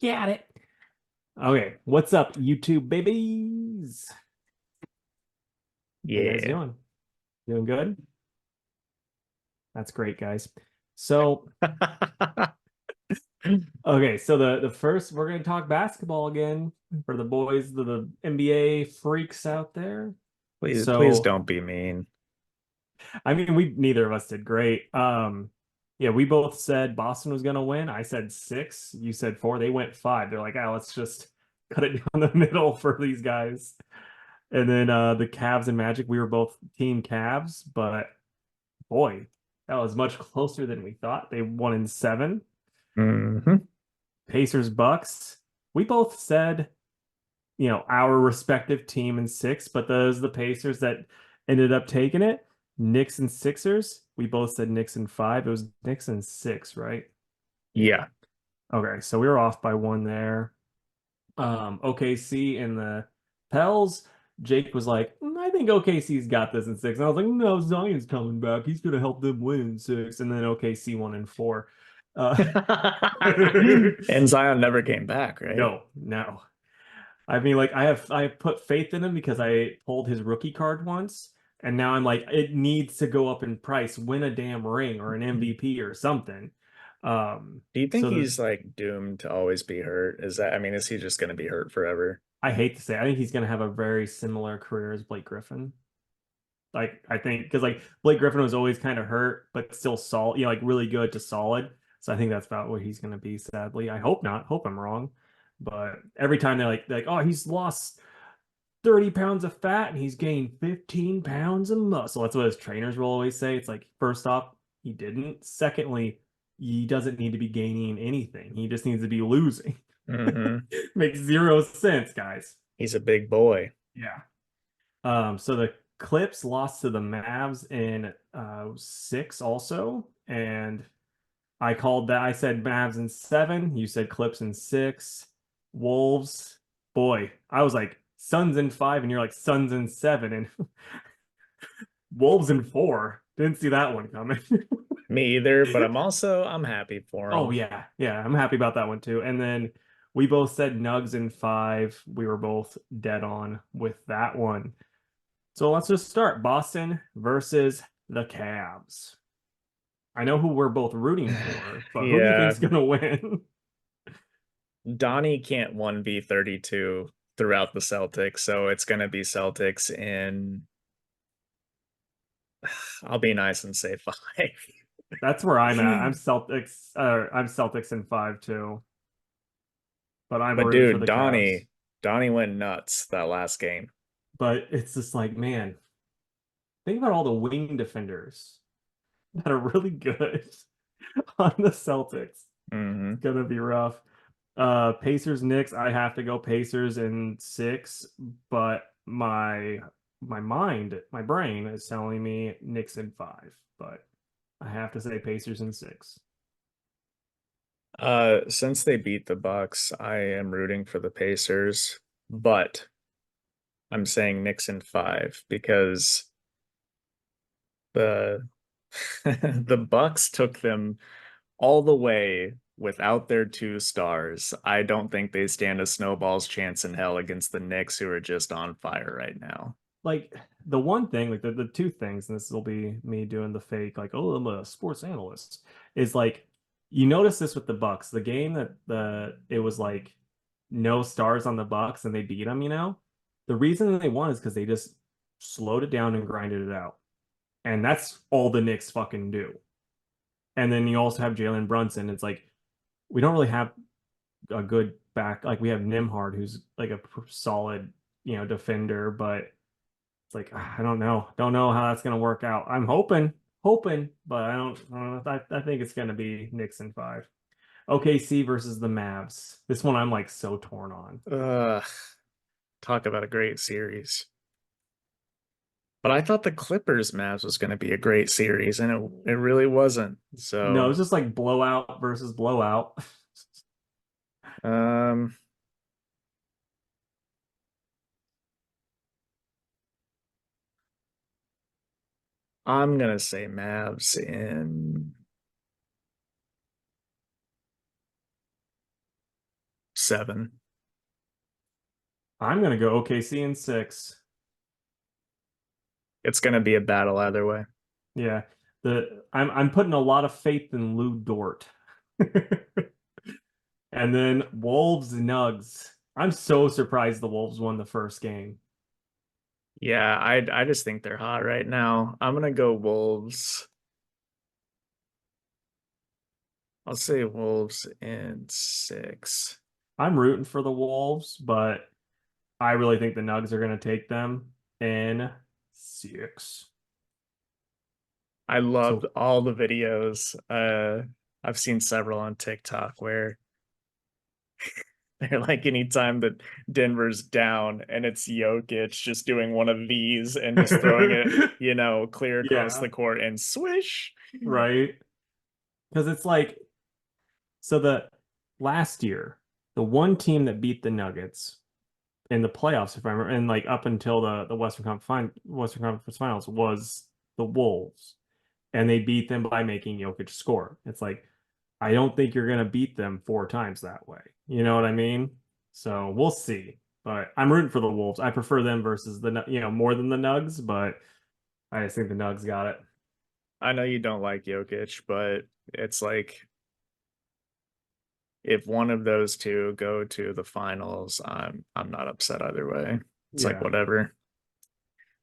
Got it. Okay, what's up, YouTube babies? How you guys Yeah. doing? Doing good? That's great, guys. So, okay, so the first we're gonna talk basketball again for the boys, the NBA freaks out there. Please So, don't be mean. I mean, we neither of us did great. Yeah, we both said Boston was gonna win. I said six. You said four. They went five. They're like, ah, let's just cut it down the middle for these guys. And then the Cavs and Magic, we were both team Cavs, but boy, that was much closer than we thought. They won in seven. Hmm. Pacers Bucks. We both said, our respective team in six, but those the Pacers that ended up taking it. Knicks and Sixers. We both said Knicks in five. It was Knicks in six, right? Yeah. Okay, so we were off by one there. OKC and the Pels. Jake was like, I think OKC's got this in six. And I was like, no, Zion's coming back. He's gonna help them win in six. And then OKC won in four. Uh, And Zion never came back, right? no, no. I mean, like I have put faith in him because I pulled his rookie card once, and now I'm like, it needs to go up in price, win a damn ring or an MVP or something. Do you think So the he's like doomed to always be hurt? Is he just going to be hurt forever? I hate to say, I think he's gonna have a very similar career as Blake Griffin. Like I think because like Blake Griffin was always kind of hurt, but still solid, like really good to solid. So I think that's about what he's gonna be, sadly. I hope not. Hope I'm wrong. But every time they're like, oh, he's lost 30 pounds of fat and he's gained 15 pounds of muscle. That's what his trainers will always say. It's like, first off, he didn't. Secondly, he doesn't need to be gaining anything. He just needs to be losing. Hmm. Makes zero sense, guys. He's a big boy. Yeah. So the Clips lost to the Mavs in six also, and I called that. I said Mavs in seven. You said Clips in six. Wolves, boy, I was like Suns in five, and you're like Suns in seven, and Wolves in four. Didn't see that one coming. Me either, but I'm happy for Oh him. yeah, yeah, I'm happy about that one too. And then we both said Nugs in five. We were both dead on with that one. So let's just start. Boston versus the Cavs. I know who we're both rooting for, but who do you Yeah, think's gonna win? Donnie can't 1v32 throughout the Celtics, so it's going to be Celtics in, I'll be nice and say five. That's where I'm at. I'm Celtics in five too, but I'm But rooting for dude, the Cavs. Donnie went nuts that last game. But it's just like, man, think about all the wing defenders that are really good on the Celtics. It's Hmm. gonna be rough. Pacers, Knicks. I have to go Pacers in six, but my brain is telling me Knicks in five. But I have to say Pacers in six. Since they beat the Bucks, I am rooting for the Pacers, but I'm saying Knicks in five because the the Bucks took them all the way without their two stars. I don't think they stand a snowball's chance in hell against the Knicks, who are just on fire right now. Like the one thing, like the two things, and this will be me doing the fake, like, oh, I'm a sports analyst, is like you notice this with the Bucks, the game that it was like no stars on the Bucks and they beat them. The reason that they won is because they just slowed it down and grinded it out. And that's all the Knicks fucking do. And then you also have Jalen Brunson. It's like we don't really have a good back. Like we have Nimhard, who's like a solid, defender, but it's like I don't know how that's gonna work out. I'm hoping, but I don't know. I think it's gonna be Knicks in five. OKC versus the Mavs. This one I'm like so torn on. Ugh, talk about a great series. But I thought the Clippers Mavs was going to be a great series, and it really wasn't. No, So, it's just like blowout versus blowout. um, I'm gonna say Mavs in 7. I'm gonna go OKC in 6. It's going to be a battle either way. Yeah. I'm putting a lot of faith in Lou Dort. And then Wolves Nugs. I'm so surprised the Wolves won the first game. Yeah, I just think they're hot right now. I'm gonna go Wolves. I'll say Wolves in 6. I'm rooting for the Wolves, but I really think the Nugs are going to take them in 6. I loved So all the videos. I've seen several on TikTok where they're like anytime that Denver's down and it's Jokic just doing one of these and just throwing it, clear across yeah, the court and swish. right. Because it's like, so the last year, the one team that beat the Nuggets in the playoffs, if I remember, and like up until the Western Conference Finals was the Wolves, and they beat them by making Jokic score. It's like I don't think you're gonna beat them 4 times that way. You know what I mean? So we'll see. But I'm rooting for the Wolves. I prefer them versus more than the Nugs, but I just think the Nugs got it. I know you don't like Jokic, but it's like if one of those two go to the finals, I'm not upset either way. It's like Yeah. whatever.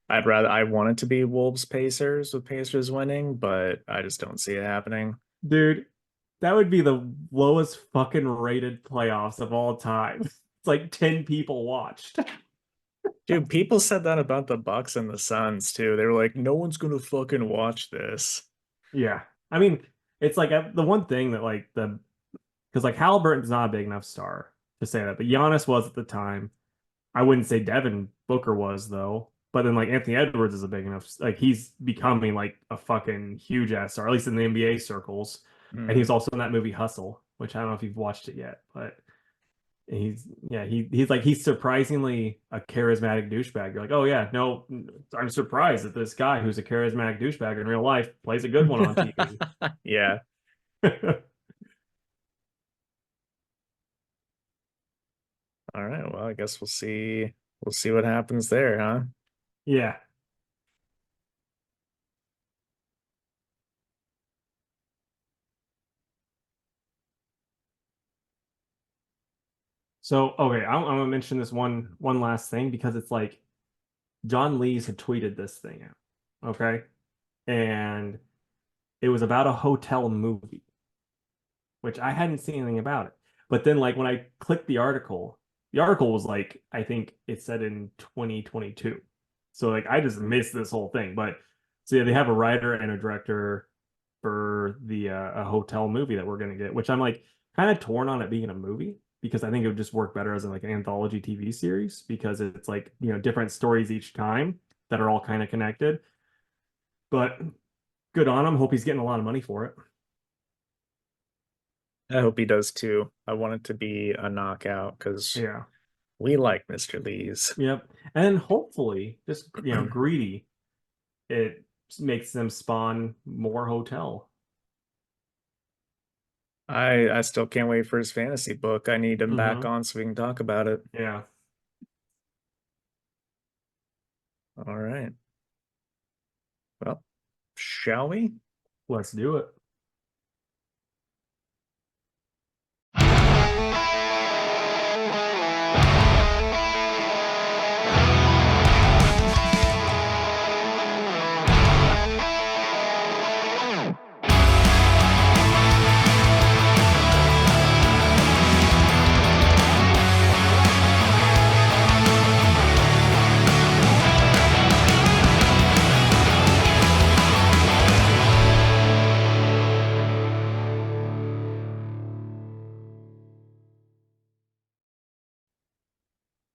I want it to be Wolves Pacers with Pacers winning, but I just don't see it happening. Dude, that would be the lowest fucking rated playoffs of all time. It's like 10 people watched. Dude, people said that about the Bucks and the Suns too. They were like, no one's gonna fucking watch this. Yeah. I mean, it's like the one thing that like because like Halliburton's not a big enough star to say that, but Giannis was at the time. I wouldn't say Devin Booker was though. But then like Anthony Edwards is a big enough like he's becoming like a fucking huge ass star, at least in the NBA circles. And Mm. he's also in that movie Hustle, which I don't know if you've watched it yet, but he's surprisingly a charismatic douchebag. You're like, oh yeah, no, I'm surprised that this guy who's a charismatic douchebag in real life plays a good one on TV. Yeah. All right. Well, I guess we'll see. We'll see what happens there, huh? Yeah. So okay, I'm gonna mention this one last thing because it's like John Lees had tweeted this thing out. Okay. And it was about a hotel movie, which I hadn't seen anything about it. But then like when I clicked the article was like, I think it said in 2022. So like I just missed this whole thing. But so yeah, they have a writer and a director for the a hotel movie that we're gonna get, which I'm like kind of torn on it being a movie because I think it would just work better as like an anthology TV series because it's like, different stories each time that are all kind of connected. But good on him. Hope he's getting a lot of money for it. I hope he does too. I want it to be a knockout because Yeah. we like Mr. Lee's. Yep. And hopefully, just greedy, it makes them spawn more hotel. I still can't wait for his fantasy book. I need him back Hmm. on so we can talk about it. Yeah. All right. Well, shall we? Let's do it.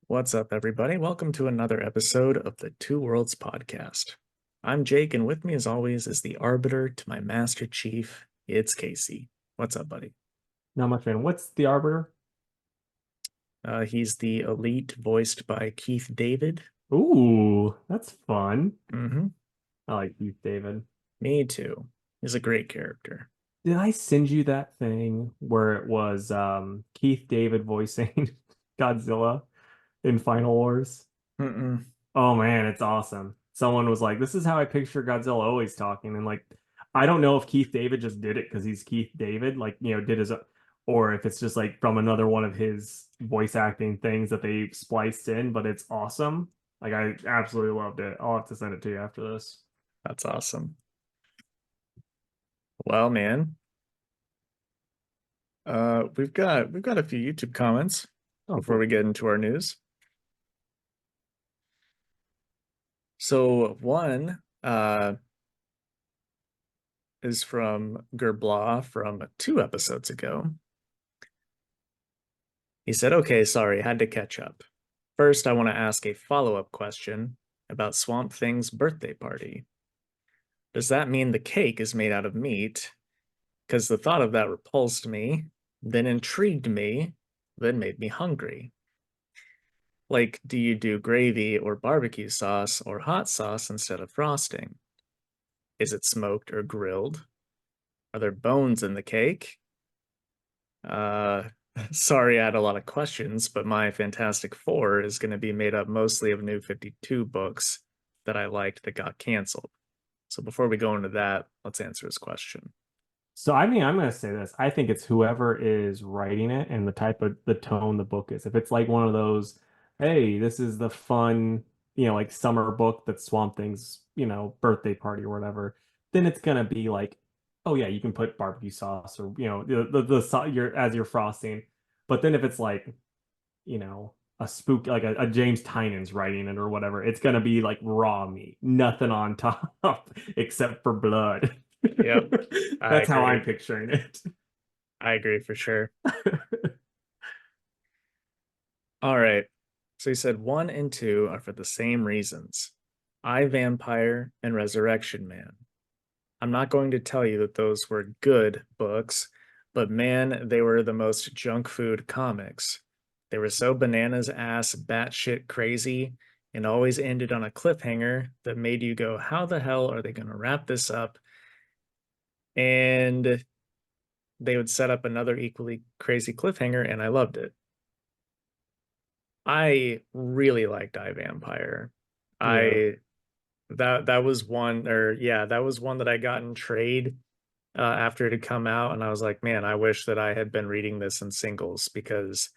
What's up, everybody? Welcome to another episode of the Two Worlds podcast. I'm Jake, and with me, as always, is the arbiter to my master chief. It's Casey. What's up, buddy? Not much, man. What's the Arbiter? He's the elite voiced by Keith David. Ooh, that's fun. Mm-hmm. I like Keith David. Me too. He's a great character. Did I send you that thing where it was Keith David voicing Godzilla in Final Wars? Mm-mm. Oh man, it's awesome. Someone was like, "This is how I picture Godzilla always talking," and like, I don't know if Keith David just did it because he's Keith David, like did his, or if it's just like from another one of his voice acting things that they spliced in. But it's awesome. Like I absolutely loved it. I'll have to send it to you after this. That's awesome. Well, man, we've got a few YouTube comments Oh, before we cool. get into our news. So one is from Gerblaw from 2 episodes ago. He said, "Okay, sorry, had to catch up. First, I want to ask a follow-up question about Swamp Thing's birthday party. Does that mean the cake is made out of meat? Because the thought of that repulsed me, then intrigued me, then made me hungry. Like, do you do gravy or barbecue sauce or hot sauce instead of frosting? Is it smoked or grilled? Are there bones in the cake? Uh, sorry, I had a lot of questions, but my Fantastic Four is going to be made up mostly of New 52 books that I liked that got canceled. So before we go into that, let's answer his question." So I mean, I'm gonna say this. I think it's whoever is writing it and the type of the tone the book is. If it's like one of those, hey, this is the fun, like summer book that's Swamp Thing's, birthday party or whatever, then it's gonna be like, oh yeah, you can put barbecue sauce or your as your frosting. But then if it's like, a spook like a James Tynan's writing it or whatever, it's gonna be like raw meat, nothing on top except for blood. Yep, I That's how I'm agree. picturing it. I agree for sure. All right. So he said 1 and 2 are for the same reasons. I Vampire and Resurrection Man. I'm not going to tell you that those were good books, but man, they were the most junk food comics. They were so bananas ass, batshit crazy, and always ended on a cliffhanger that made you go, how the hell are they going to wrap this up? And they would set up another equally crazy cliffhanger, and I loved it. I really liked iVampire. Yeah. I that was one, or yeah, that was one that I got in trade after it had come out, and I was like, man, I wish that I had been reading this in singles because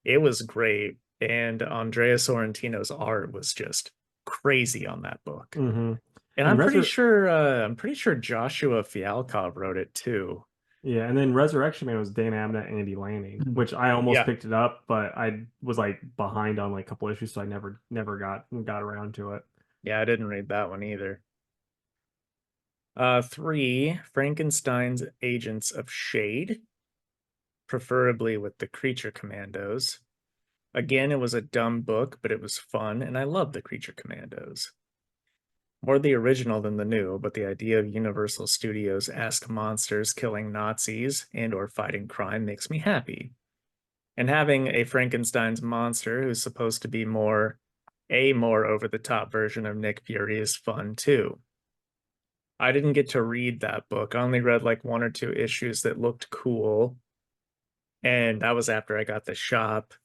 it was great, and Andrea Sorrentino's art was just crazy on that book. hmm And And I'm pretty sure Joshua Fialkov wrote it too. yeah, and then Resurrection Man was Dan Abnett and Andy Lanning, which I almost Yeah, picked it up, but I was like behind on like a couple issues, so I never got around to it. yeah, I didn't read that one either. 3, Frankenstein's Agents of Shade, preferably with the Creature Commandos. Again, it was a dumb book, but it was fun, and I love the Creature Commandos. More the original than the new, but the idea of Universal Studios-esque monsters killing Nazis and or fighting crime makes me happy. And having a Frankenstein's monster who's supposed to be a more over-the-top version of Nick Fury is fun too. I didn't get to read that book. I only read like 1 or 2 issues that looked cool. And that was after I got the shop.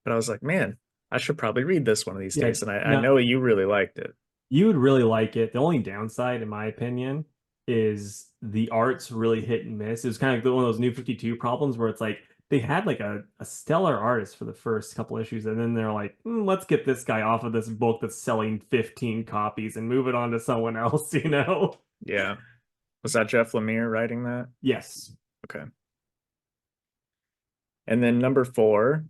But I was like, man, I should probably read this one of these Yeah, days. And I no, know you really liked it. you would really like it. The only downside, in my opinion, is the art's really hit and miss. It was kind of like one of those New 52 problems where it's like they had like a stellar artist for the first couple issues, and then they're like, let's get this guy off of this book that's selling 15 copies and move it on to someone else, you know? Yeah. Was that Jeff Lemire writing that? Yes. Okay. And then number 4,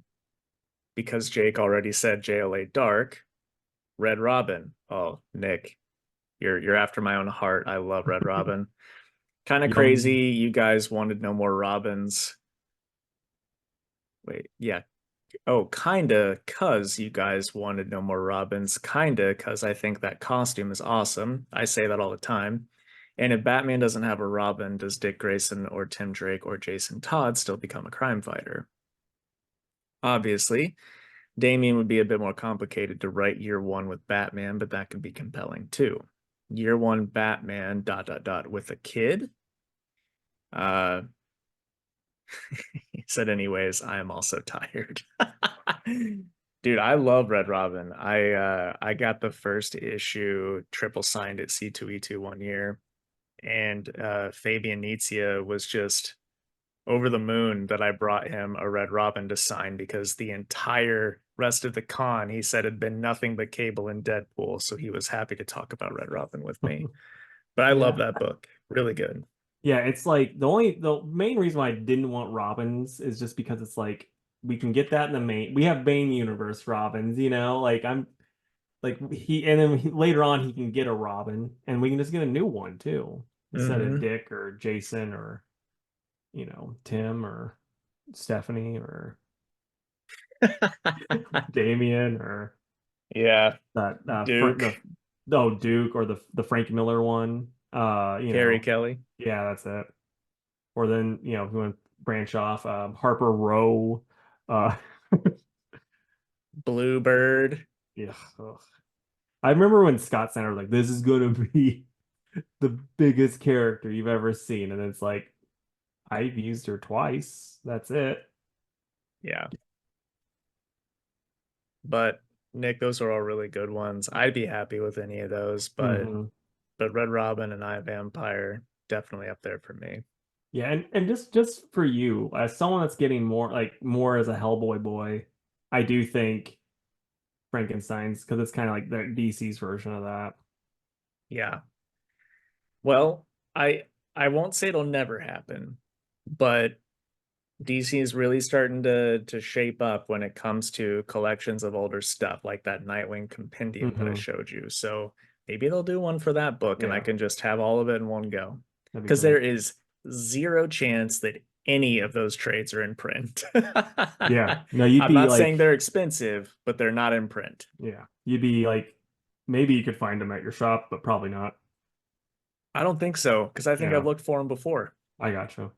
because Jake already said JLA Dark, Red Robin. Oh, Nick, you're after my own heart. I love Red Robin. Kind of Young. crazy. You guys wanted no more Robins. Wait, yeah. Oh, kinda, cause you guys wanted no more Robins. Kinda, cause I think that costume is awesome. I say that all the time. And if Batman doesn't have a Robin, does Dick Grayson or Tim Drake or Jason Todd still become a crime fighter? Obviously, Damian would be a bit more complicated to write year one with Batman, but that could be compelling too. Year one Batman, dot, dot, dot, with a kid? Uh, he said, anyways, I am also tired. Dude, I love Red Robin. I got the first issue triple signed at C2E2 one year, and Fabian Nizia was just over the moon that I brought him a Red Robin to sign because the entire rest of the con he said had been nothing but Cable and Deadpool, so he was happy to talk about Red Robin with me. But I love Yeah. that book. Really good. Yeah, it's like the main reason why I didn't want Robins is just because it's like we can get that in the main we have Bane universe Robins, like I'm like he and then later on he can get a Robin and we can just get a new one too instead of Hmm. Dick or Jason or Tim or Stephanie or Damien or Yeah, that the Duke, oh Duke or the Frank Miller one. Carrie Kelly, Yeah, that's it. Or then, if you want to branch off, Harper Row. Uh, Bluebird. yeah. Ugh. I remember when Scott Snyder was like, "This is going to be the biggest character you've ever seen," and it's like, I've used her twice. That's it. Yeah. But Nick, those are all really good ones. I'd be happy with any of those, but Hmm. Red Robin and I Vampire definitely up there for me. Yeah, and just for you, as someone that's getting more as a Hellboy boy, I do think Frankenstein's because it's kind of like the DC's version of that. Yeah. Well, I won't say it'll never happen, but DC is really starting to shape up when it comes to collections of older stuff, like that Nightwing compendium that I Hmm. showed you. So maybe they'll do one for that book and I Yeah, can just have all of it in one go. that'd be Because there great. is zero chance that any of those trades are in print. Yeah, no, you'd I'm be not saying like, they're expensive, but they're not in print. yeah, you'd be like, maybe you could find them at your shop, but probably not. I don't think so, because I think I've Yeah, looked for them before. I gotcha.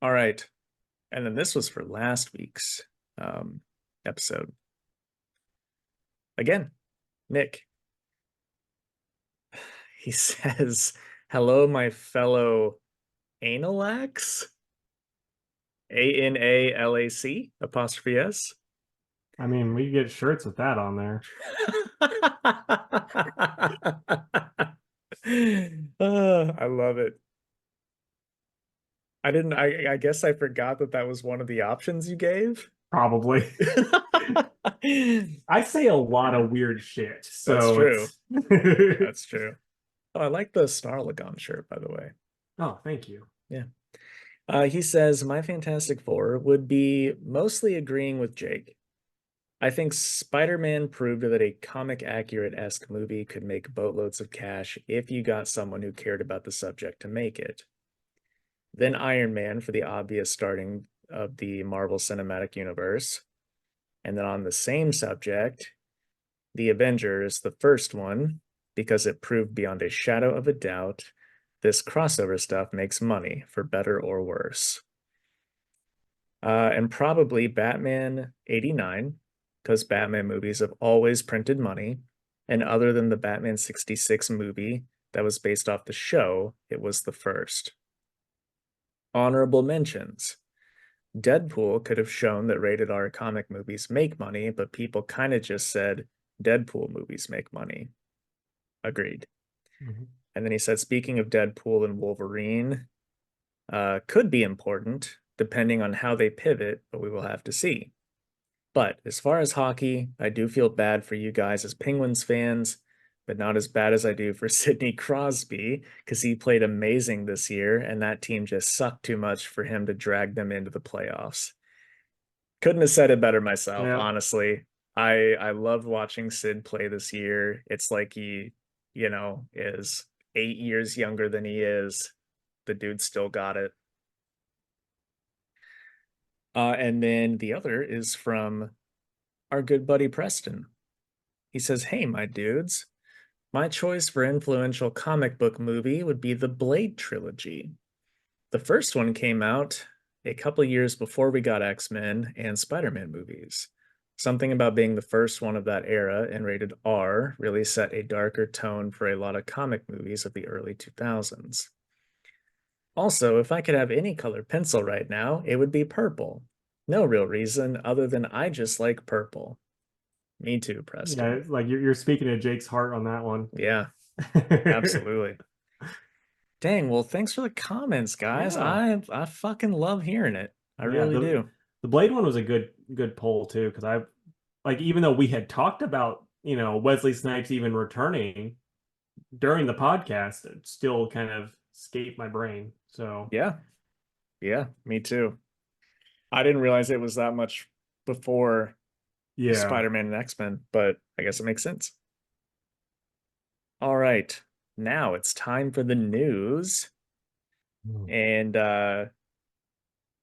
All right. And then this was for last week's um, episode. Again, Nick, he says, hello, my fellow Analax? Analac apostrophe S. I mean, we could get shirts with that on there. I love it. I guess I forgot that that was one of the options you gave. Probably. I say a lot of weird shit, That's so true. it's. That's true. Oh, I like the Snarlagon shirt, by the way. Oh, thank you. Yeah. He says, my Fantastic Four would be mostly agreeing with Jake. I think Spider-Man proved that a comic accurate-esque movie could make boatloads of cash if you got someone who cared about the subject to make it. Then Iron Man for the obvious starting of the Marvel Cinematic Universe. And then on the same subject, the Avengers, the first one, because it proved beyond a shadow of a doubt this crossover stuff makes money, for better or worse. And probably Batman 89, because Batman movies have always printed money. And other than the Batman 66 movie that was based off the show, it was the first. Honorable mentions. Deadpool could have shown that rated R comic movies make money, but people kind of just said Deadpool movies make money. Agreed. Mhm. And then he said, speaking of Deadpool and Wolverine, could be important depending on how they pivot, but we will have to see. But as far as hockey, I do feel bad for you guys as Penguins fans, but not as bad as I do for Sidney Crosby because he played amazing this year and that team just sucked too much for him to drag them into the playoffs. Couldn't have said it better myself, Yeah. honestly. I loved watching Sid play this year. It's like he, is 8 years younger than he is. The dude still got it. And then the other is from our good buddy Preston. He says, hey, my dudes, my choice for influential comic book movie would be the Blade trilogy. The first one came out a couple years before we got X-Men and Spider-Man movies. Something about being the first one of that era and rated R really set a darker tone for a lot of comic movies of the early 2000s. Also, if I could have any color pencil right now, it would be purple. No real reason other than I just like purple. Me too, Yeah, Preston. it's like you're speaking to Jake's heart on that one. Yeah, absolutely. Dang, well, thanks for the comments, guys. Yeah. I fucking love hearing it. I Yeah, really do. the Blade one was a good poll too, because I like even though we had talked about, Wesley Snipes even returning during the podcast, it still kind of escaped my brain. So Yeah, yeah, me too. I didn't realize it was that much before yeah. Spider-Man and X-Men, but I guess it makes sense. All right. Now it's time for the news. Hmm. And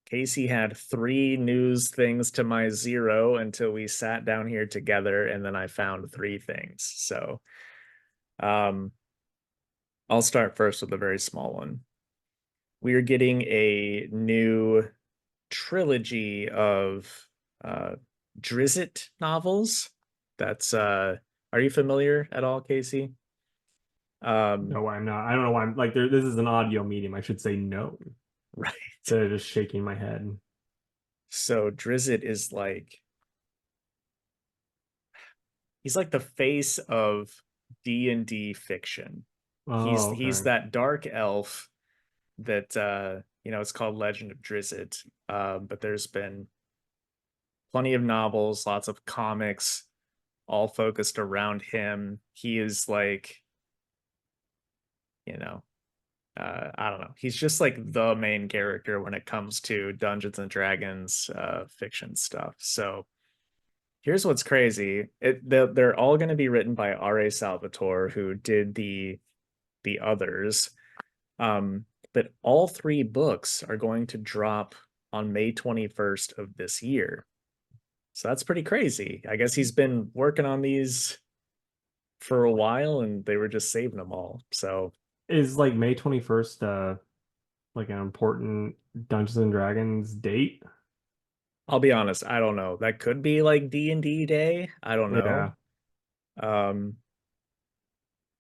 Casey had three news things to my zero until we sat down here together, and then I found three things. So um I'll start first with a very small one. We are getting a new trilogy of uh Drizzt novels. That's are you familiar at all, Casey? Um No, I'm not. I don't know why I'm like there. This is an audio medium. I should say no right. instead of just shaking my head. So Drizzt is like he's like the face of D&D fiction. He's Oh, he's okay. that dark elf that it's called Legend of Drizzt. But there's been plenty of novels, lots of comics, all focused around him. He is like, you know, I don't know. He's just like the main character when it comes to Dungeons and Dragons fiction stuff. So here's what's crazy. They're all going to be written by R.A. Salvatore, who did the others. Um, but all three books are going to drop on May 21st of this year. So that's pretty crazy. I guess he's been working on these for a while and they were just saving them all. So Is like May 21st like an important Dungeons and Dragons date? I'll be honest, I don't know. That could be like D&D day. I don't know. Yeah. Um,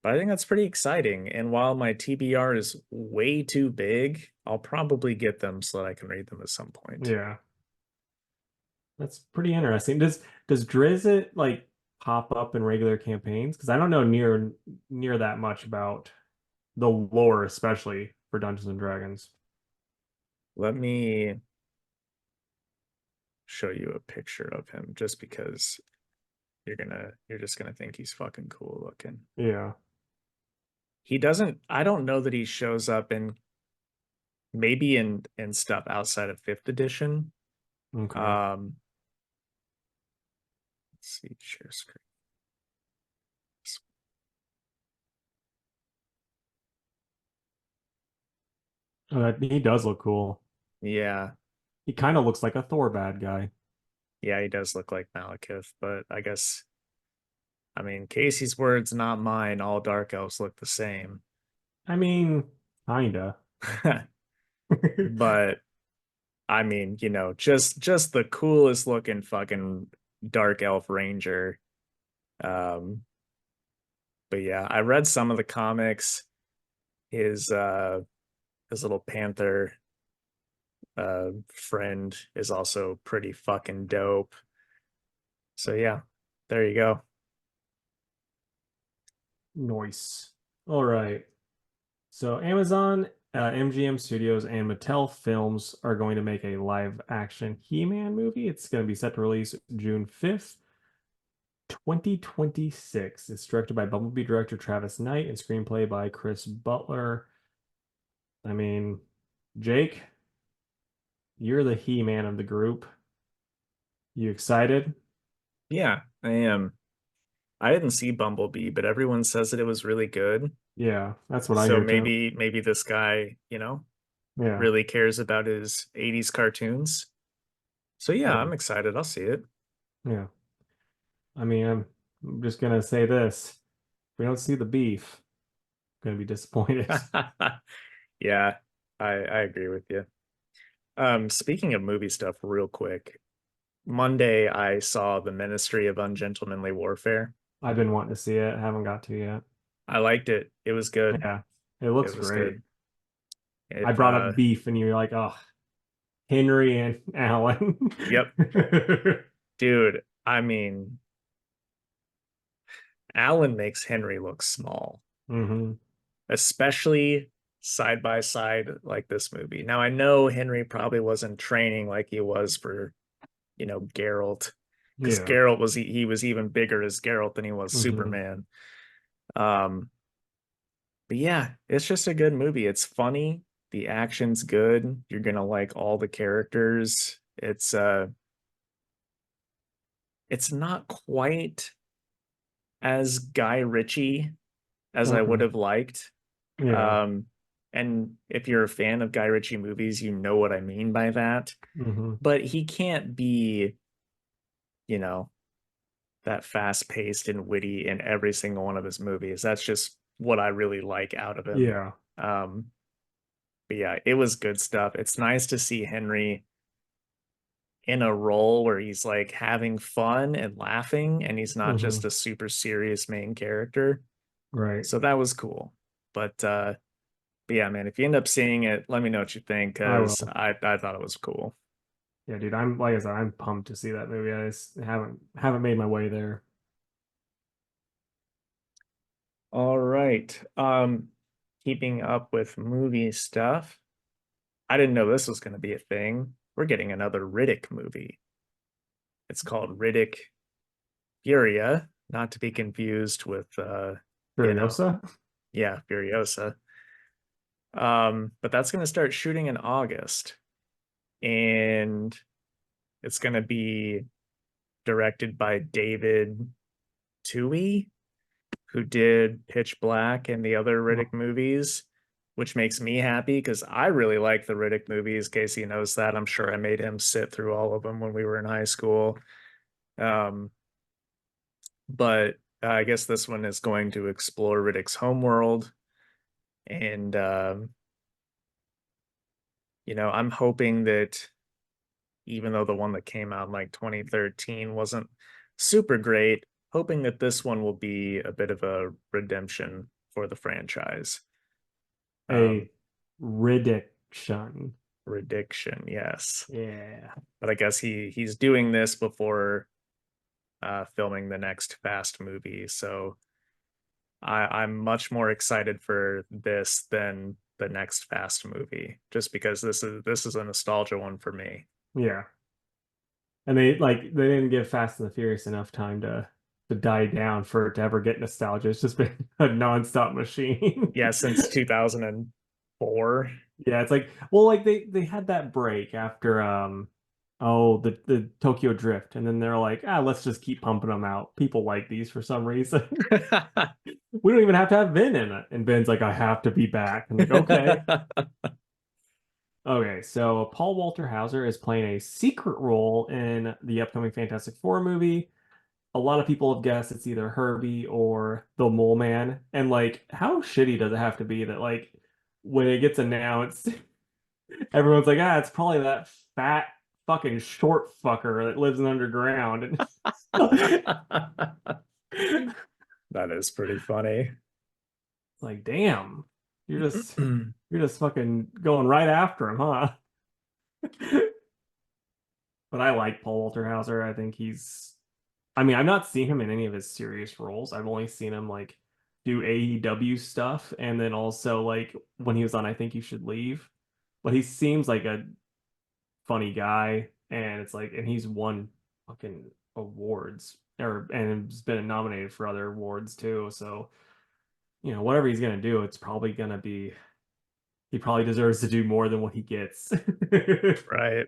but I think that's pretty exciting. And while my TBR is way too big, I'll probably get them so that I can read them at some point. Yeah. That's pretty interesting. Does Drizzt like pop up in regular campaigns? Because I don't know near that much about the lore, especially for Dungeons and Dragons. Let me show you a picture of him just because you're just gonna think he's fucking cool looking. Yeah. He doesn't I don't know that he shows up in maybe in stuff outside of fifth edition. Okay. Um let's see, share screen. He does look cool. Yeah, He kind of looks like a Thor bad guy. yeah, he does look like Malekith, but I mean Casey's words, not mine, all dark elves look the same. I mean, kinda. But I mean, just the coolest looking fucking dark elf ranger. Um, but yeah, I read some of the comics. His little panther friend is also pretty fucking dope. So yeah, there you go. Noise. All right. So Amazon, MGM Studios, and Mattel Films are going to make a live action He-Man movie. It's going to be set to release June 5th, 2026. It's directed by Bumblebee director Travis Knight and screenplay by Chris Butler. I mean, Jake, you're the He-Man of the group. You excited? Yeah, I am. I didn't see Bumblebee, but everyone says that it was really good. Yeah, that's what I So hear too. maybe this guy, Yeah, really cares about his 80s cartoons. So yeah, yeah, I'm excited. I'll see it. yeah. I mean, I'm just gonna say this. If we don't see the beef, I'm gonna be disappointed. Yeah, I agree with you. Speaking of movie stuff, real quick, Monday I saw The Ministry of Ungentlemanly Warfare. I've been wanting to see it, haven't got to yet. I liked it. It was good. Yeah, it It looks was great. good. I If brought up beef, and you're like, oh, Henry and Alan. yep, dude, I mean, Alan makes Henry look small, hmm especially side by side like this movie. Now I know Henry probably wasn't training like he was for, Geralt, because Yeah. Geralt was he was even bigger as Geralt than he was hmm Superman. Um, but yeah, it's just a good movie. It's funny, the action's good. You're gonna like all the characters. It's not quite as Guy Ritchie as I would Okay. have liked. Yeah. Um, and if you're a fan of Guy Ritchie movies, you know what I mean by that. hmm But he can't be, you know, that fast paced and witty in every single one of his movies. That's just what I really like out of him. Yeah. Um, but yeah, it was good stuff. It's nice to see Henry in a role where he's like having fun and laughing, and he's not hmm just a super serious main character. Right. So that was cool. But yeah, man, if you end up seeing it, let me know what you think I because will. I thought it was cool. Yeah, dude. I'm like I said, I'm pumped to see that movie. I just haven't made my way there. All right. Keeping up with movie stuff. I didn't know this was going to be a thing. We're getting another Riddick movie. It's called Riddick Furia, not to be confused with you know, Furiosa. yeah, Furiosa. But that's going to start shooting in August, and it's going to be directed by David Tui, who did Pitch Black and the other Riddick movies, which makes me happy because I really like the Riddick movies. Casey knows that. I'm sure I made him sit through all of them when we were in high school. Um, but I guess this one is going to explore Riddick's homeworld. And, I'm hoping that even though the one that came out in like 2013 wasn't super great, hoping that this one will be a bit of a redemption for the franchise. Um, A Riddiction. Reddiction, yes. Yeah. But I guess he's doing this before filming the next Fast movie, so I'm much more excited for this than the next Fast movie, just because this is a nostalgia one for me. Yeah. And they didn't give Fast and the Furious enough time to die down for it to ever get nostalgia. It's just been a nonstop machine. Yeah, since 2004. Yeah, it's like well, like they had that break after oh the Tokyo Drift, and then they're like, ah, let's just keep pumping them out. People like these for some reason. We don't even have to have Vin in it. And Vin's like, I have to be back. I'm like, okay. Okay, so Paul Walter Hauser is playing a secret role in the upcoming Fantastic Four movie. A lot of people have guessed it's either Herbie or the Mole Man. And like, how shitty does it have to be that like when it gets announced, everyone's like, ah, it's probably that fat fucking short fucker that lives in underground. And it's That is pretty funny. like, damn, you're just you're just fucking going right after him, huh? But I like Paul Walter Hauser. I think I mean, I've not seen him in any of his serious roles. I've only seen him like do AEW stuff and then also like when he was on I Think You Should Leave. But he seems like a funny guy and it's like and he's won fucking awards or and has been nominated for other awards too. So, whatever he's gonna do, it's probably gonna be he probably deserves to do more than what he gets. Right.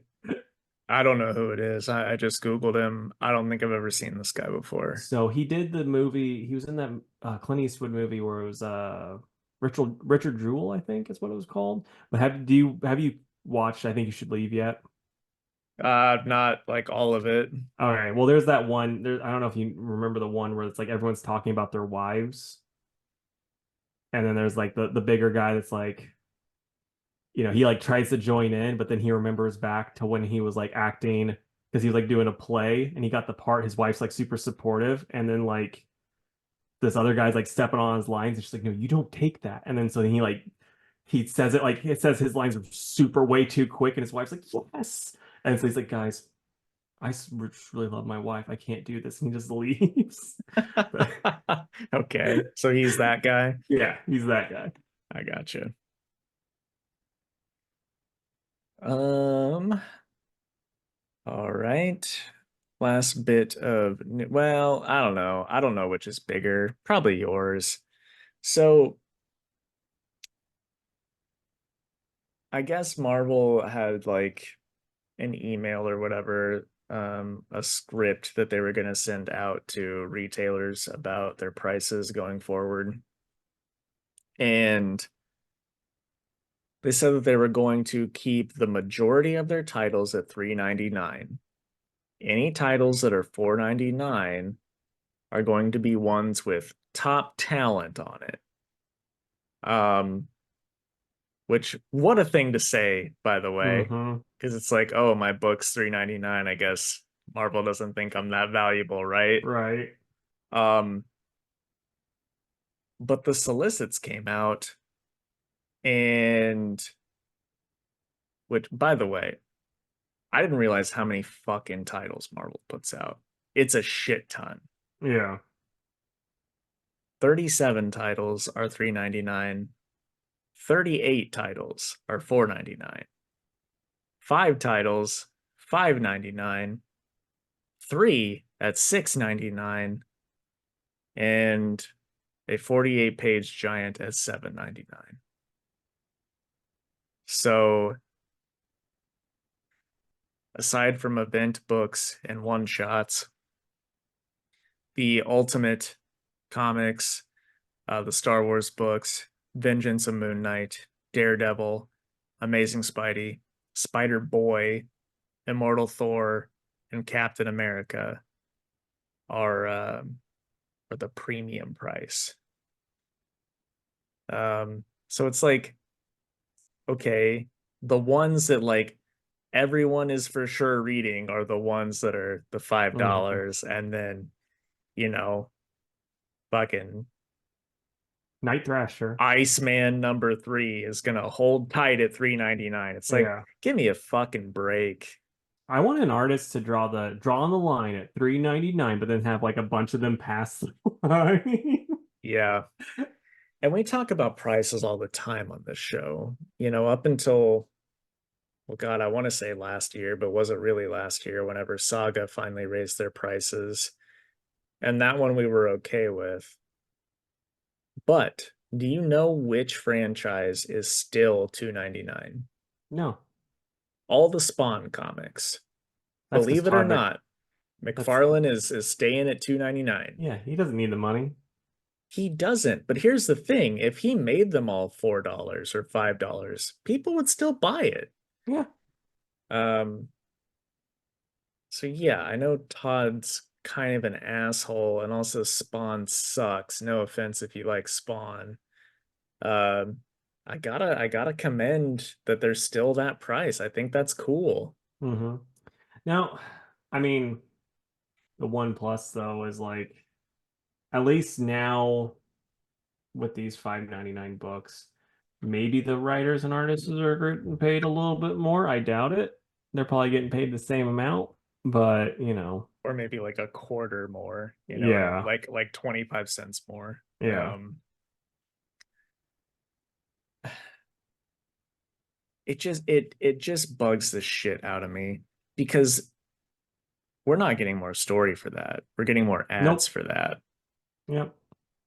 I don't know who it is. I just Googled him. I don't think I've ever seen this guy before. So he did the movie. He was in that Clint Eastwood movie where it was Richard Jewell, I think is what it was called. But have you watched I Think You Should Leave yet? Not like all of it. All right. Well, there's that one. I don't know if you remember the one where it's like everyone's talking about their wives, and then there's like the bigger guy that's like, he like tries to join in, but then he remembers back to when he was like acting because he was like doing a play and he got the part. His wife's like super supportive, and then like this other guy's like stepping on his lines and she's like, no, you don't take that. And then so then he like he says it like it says his lines are super way too quick, and his wife's like, yes. And so he's like, guys, really love my wife. I can't do this. And he just leaves. But Okay, so he's that guy. yeah, he's that guy. I gotcha. Um, all right. Last bit of, well, I don't know. I don't know which is bigger. Probably yours. So I guess Marvel had like an email or whatever, a script that they were going to send out to retailers about their prices going forward. And they said that they were going to keep the majority of their titles at $3.99. Any titles that are $4.99 are going to be ones with top talent on it. Um, which what a thing to say, by the way, Mm-hmm. because it's like, oh, my book's $3.99. I guess Marvel doesn't think I'm that valuable, right? Right. Um, but the solicits came out, and which, by the way, I didn't realize how many fucking titles Marvel puts out. It's a shit ton. Yeah. 37 titles are $3.99. 38 titles are $4.99. 5 titles, $5.99. 3 at $6.99. And a 48-page giant at $7.99. So aside from event books and one shots, the Ultimate comics, the Star Wars books, Vengeance of Moon Knight, Daredevil, Amazing Spidey, Spider Boy, Immortal Thor, and Captain America are the premium price. So it's like, okay, the ones that like everyone is for sure reading are the ones that are the Mm-hmm. $5, and then you know, fucking Night Thrasher. Iceman #3 is gonna hold tight at $3.99. It's like, Yeah. give me a fucking break. I want an artist to draw on the line at 3.99, but then have like a bunch of them pass the line. Yeah. And we talk about prices all the time on this show. Up until, well, God, I want to say last year, but was it really last year whenever Saga finally raised their prices? And that one we were okay with. But do you know which franchise is still $2.99? No, All the Spawn comics. that's because Believe it or Todd Mc not, that's McFarlane is staying at $2.99. yeah, he doesn't need the money. He doesn't. But here's the thing, if he made them all $4 or $5, people would still buy it. Yeah. Um, so yeah, I know Todd's kind of an asshole, and also Spawn sucks. No offense if you like Spawn. Um, I gotta commend that there's still that price. I think that's cool. hmm Now, I mean, the one plus though is like at least now with these 5.99 books, maybe the writers and artists are getting paid a little bit more. I doubt it. They're probably getting paid the same amount, but Or maybe like a quarter more, yeah, like 25 cents more. yeah, It just bugs the shit out of me because we're not getting more story for that. We're getting more ads nope, for that. yep,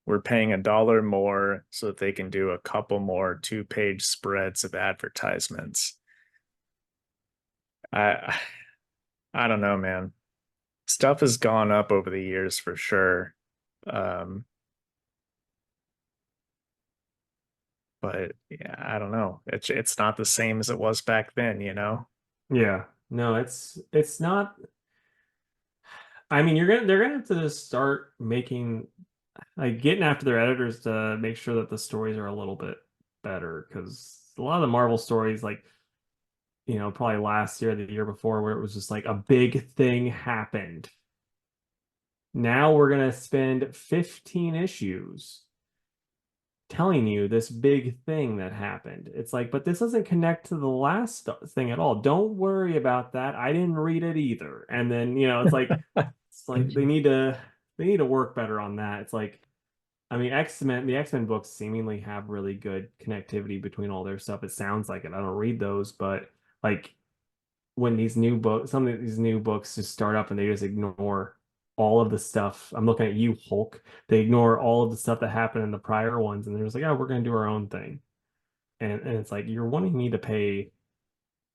We're paying $1 more so that they can do a couple more 2-page spreads of advertisements. I I don't know, man. Stuff has gone up over the years for sure. Um, but yeah, I don't know. It's not the same as it was back then. yeah. No, it's not. I mean, they're gonna have to just start making like getting after their editors to make sure that the stories are a little bit better because a lot of the Marvel stories, like probably last year, the year before, where it was just like a big thing happened. Now we're gonna spend 15 issues telling you this big thing that happened. It's like, but this doesn't connect to the last thing at all. Don't worry about that. I didn't read it either. And then, it's like they need to work better on that. It's like, I mean, the X-Men books seemingly have really good connectivity between all their stuff. It sounds like it. I don't read those, but like when some of these new books just start up and they just ignore all of the stuff. I'm looking at you, Hulk. They ignore all of the stuff that happened in the prior ones, and they're just like, "Oh, we're gonna do our own thing." And it's like you're wanting me to pay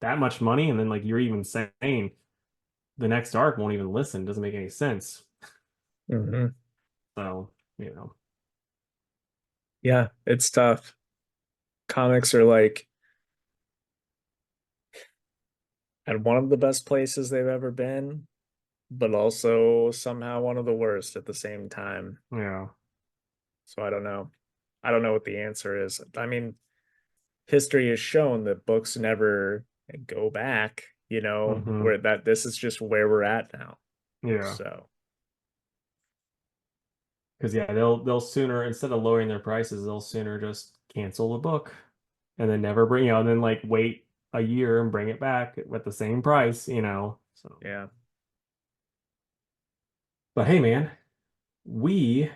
that much money, and then like you're even saying the next arc won't even listen. Doesn't make any sense. Hmm. So, you know, Yeah, it's tough. Comics are like at one of the best places they've ever been, but also somehow one of the worst at the same time. yeah. So I don't know. I don't know what the answer is. I mean, history has shown that books never go back, Hmm. where that this is just where we're at now. Yeah. So, Because yeah, they'll sooner instead of lowering their prices, they'll sooner just cancel the book and then never bring, and then like wait a year and bring it back at the same price. So, yeah. but hey, man, we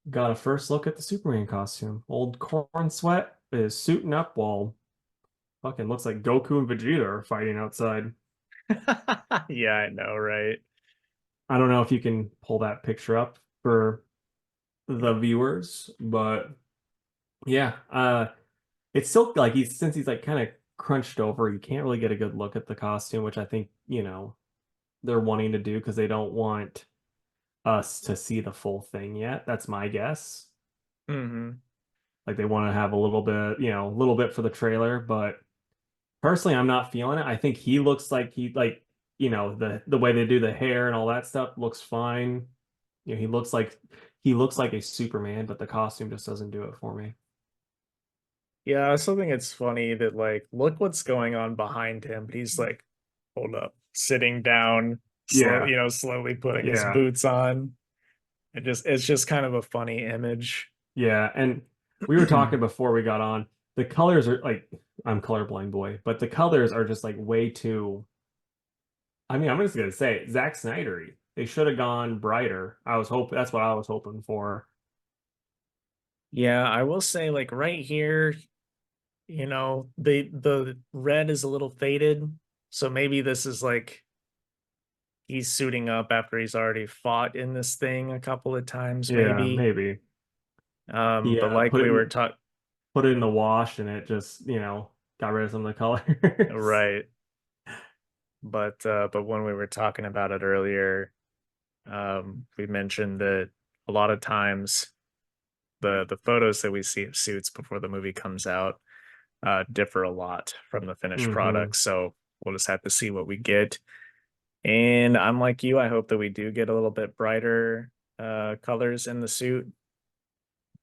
got a first look at the Superman costume. Old Corn Sweat is suiting up while fucking looks like Goku and Vegeta are fighting outside. Yeah, I know, right? I don't know if you can pull that picture up for the viewers, but yeah, it's still like since he's like kind of crunched over, you can't really get a good look at the costume, which I think, they're wanting to do because they don't want us to see the full thing yet. That's my guess. Hmm. Like they want to have a little bit for the trailer, but personally, I'm not feeling it. I think he looks like the way they do the hair and all that stuff looks fine. He looks like a Superman, but the costume just doesn't do it for me. Yeah, I still think it's funny that like look what's going on behind him, but he's like, hold up, sitting down, Yeah, slowly putting his yeah, boots on. It's just kind of a funny image. yeah. And we were talking before we got on. The colors are like I'm colorblind boy, but the colors are just like way too. I mean, I'm just gonna say it, Zack Snydery. They should have gone brighter. That's what I was hoping for. Yeah, I will say like right here, the red is a little faded, so maybe this is like he's suiting up after he's already fought in this thing a couple of times, Yeah, maybe. maybe. But Yeah, like we were talking, put it in the wash and it just, got rid of some of the colors. right? But when we were talking about it earlier, we mentioned that a lot of times the photos that we see of suits before the movie comes out differ a lot from the finished Hmm. product. So we'll just have to see what we get. And I'm like you, I hope that we do get a little bit brighter colors in the suit,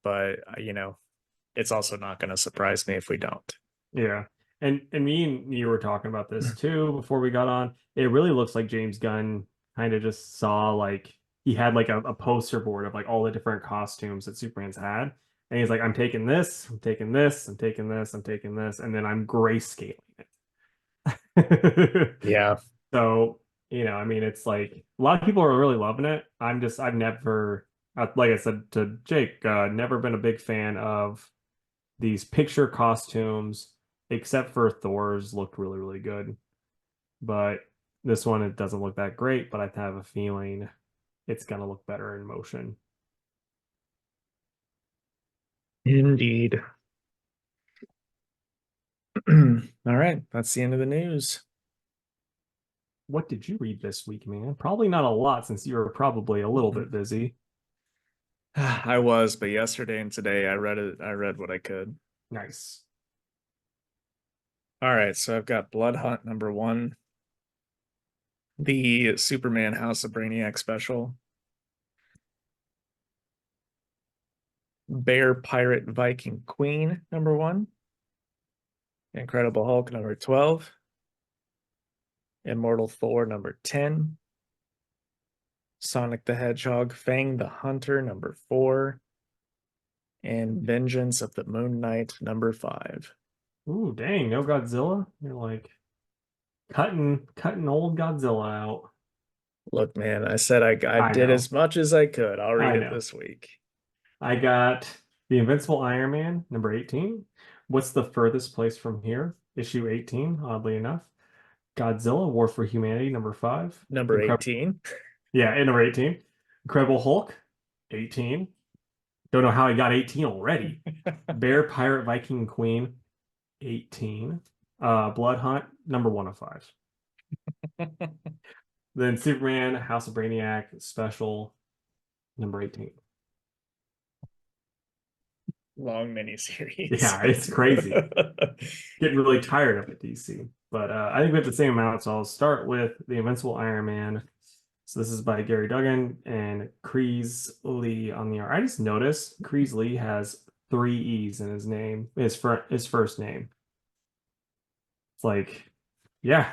but it's also not going to surprise me if we don't. Yeah. And me and you were talking about this too before we got on. It really looks like James Gunn kind of just saw like he had like a poster board of like all the different costumes that Superman's had. And he's like, I'm taking this, I'm taking this, I'm taking this, I'm taking this, and then I'm grayscaling it. Yeah. So, I mean, it's like a lot of people are really loving it. I've never, like I said to Jake, never been a big fan of these picture costumes, except for Thor's looked really, really good. But this one, it doesn't look that great, but I have a feeling it's gonna look better in motion. Indeed. All right, that's the end of the news. What did you read this week, man? Probably not a lot since you were probably a little bit busy. I was, but yesterday and today I read it. I read what I could. Nice. All right, so I've got Blood Hunt #1, the Superman House of Brainiac special, Bear Pirate Viking Queen #1, Incredible Hulk #12, Immortal Thor #10, Sonic the Hedgehog Fang the Hunter #4, and Vengeance of the Moon Knight #5. Ooh, dang, no Godzilla. You're like cutting old Godzilla out. Look, man, I said I I did know. as much as I could. I'll read I it know. this week. I got The Invincible Iron Man, number 18. What's the furthest place from here? Issue 18, oddly enough. Godzilla, War for Humanity, number 5. Number Incredible. 18. Yeah, number 18. Incredible Hulk, 18. Don't know how he got 18 already. Bear, Pirate, Viking, Queen, 18. Blood Hunt, number 1 of 5. Then Superman, House of Brainiac, Special, number 18. Long miniseries. Yeah, it's crazy. Getting really tired of it, DC. But I think we have the same amount, so I'll start with The Invincible Iron Man. So this is by Gary Duggan and Kreese Lee on the art. I just noticed Kreese Lee has 3 E's in his name, his first name. It's like, yeah,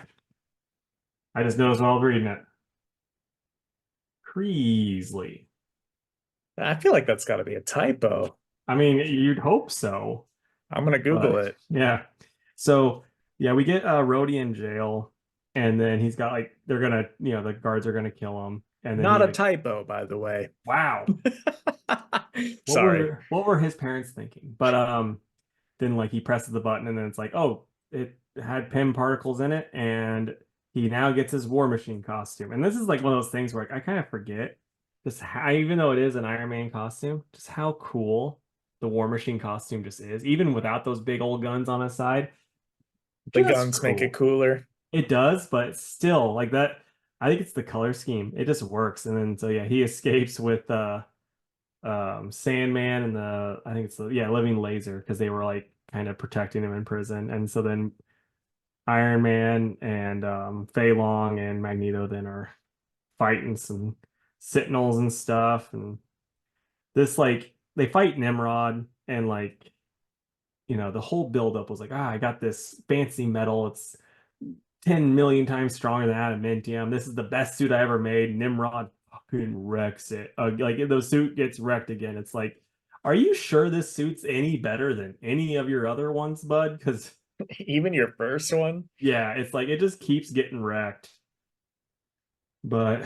I just noticed when I was reading it. Kreese Lee. I feel like that's got to be a typo. I mean, you'd hope so, I'm gonna Google but it. yeah. So yeah, we get Rhodey in jail, and then he's got like they're gonna, the guards are gonna kill him, and then Not he a like, typo, by the way. wow, what Sorry. were his parents thinking? But then like he presses the button, and then it's like, oh, it had PIM particles in it, and he now gets his War Machine costume. And this is like one of those things where I kind of forget just how, even though it is an Iron Man costume, just how cool the War Machine costume just is, even without those big old guns on his side. The Just guns make it cool. cooler. It does, but still, like that, I think it's the color scheme. It just works. And then so yeah, he escapes with Sandman and the I think it's the yeah, Living Laser because they were like kind of protecting him in prison. And so then Iron Man and Fei Long and Magneto then are fighting some Sentinels and stuff. And this like they fight Nimrod and like the whole buildup was like, I got this fancy metal. It's 10 million times stronger than adamantium. This is the best suit I ever made. Nimrod fucking wrecks it. Like the suit gets wrecked again. It's like, are you sure this suit's any better than any of your other ones, bud? Because Even your first one. yeah, it's like it just keeps getting wrecked. But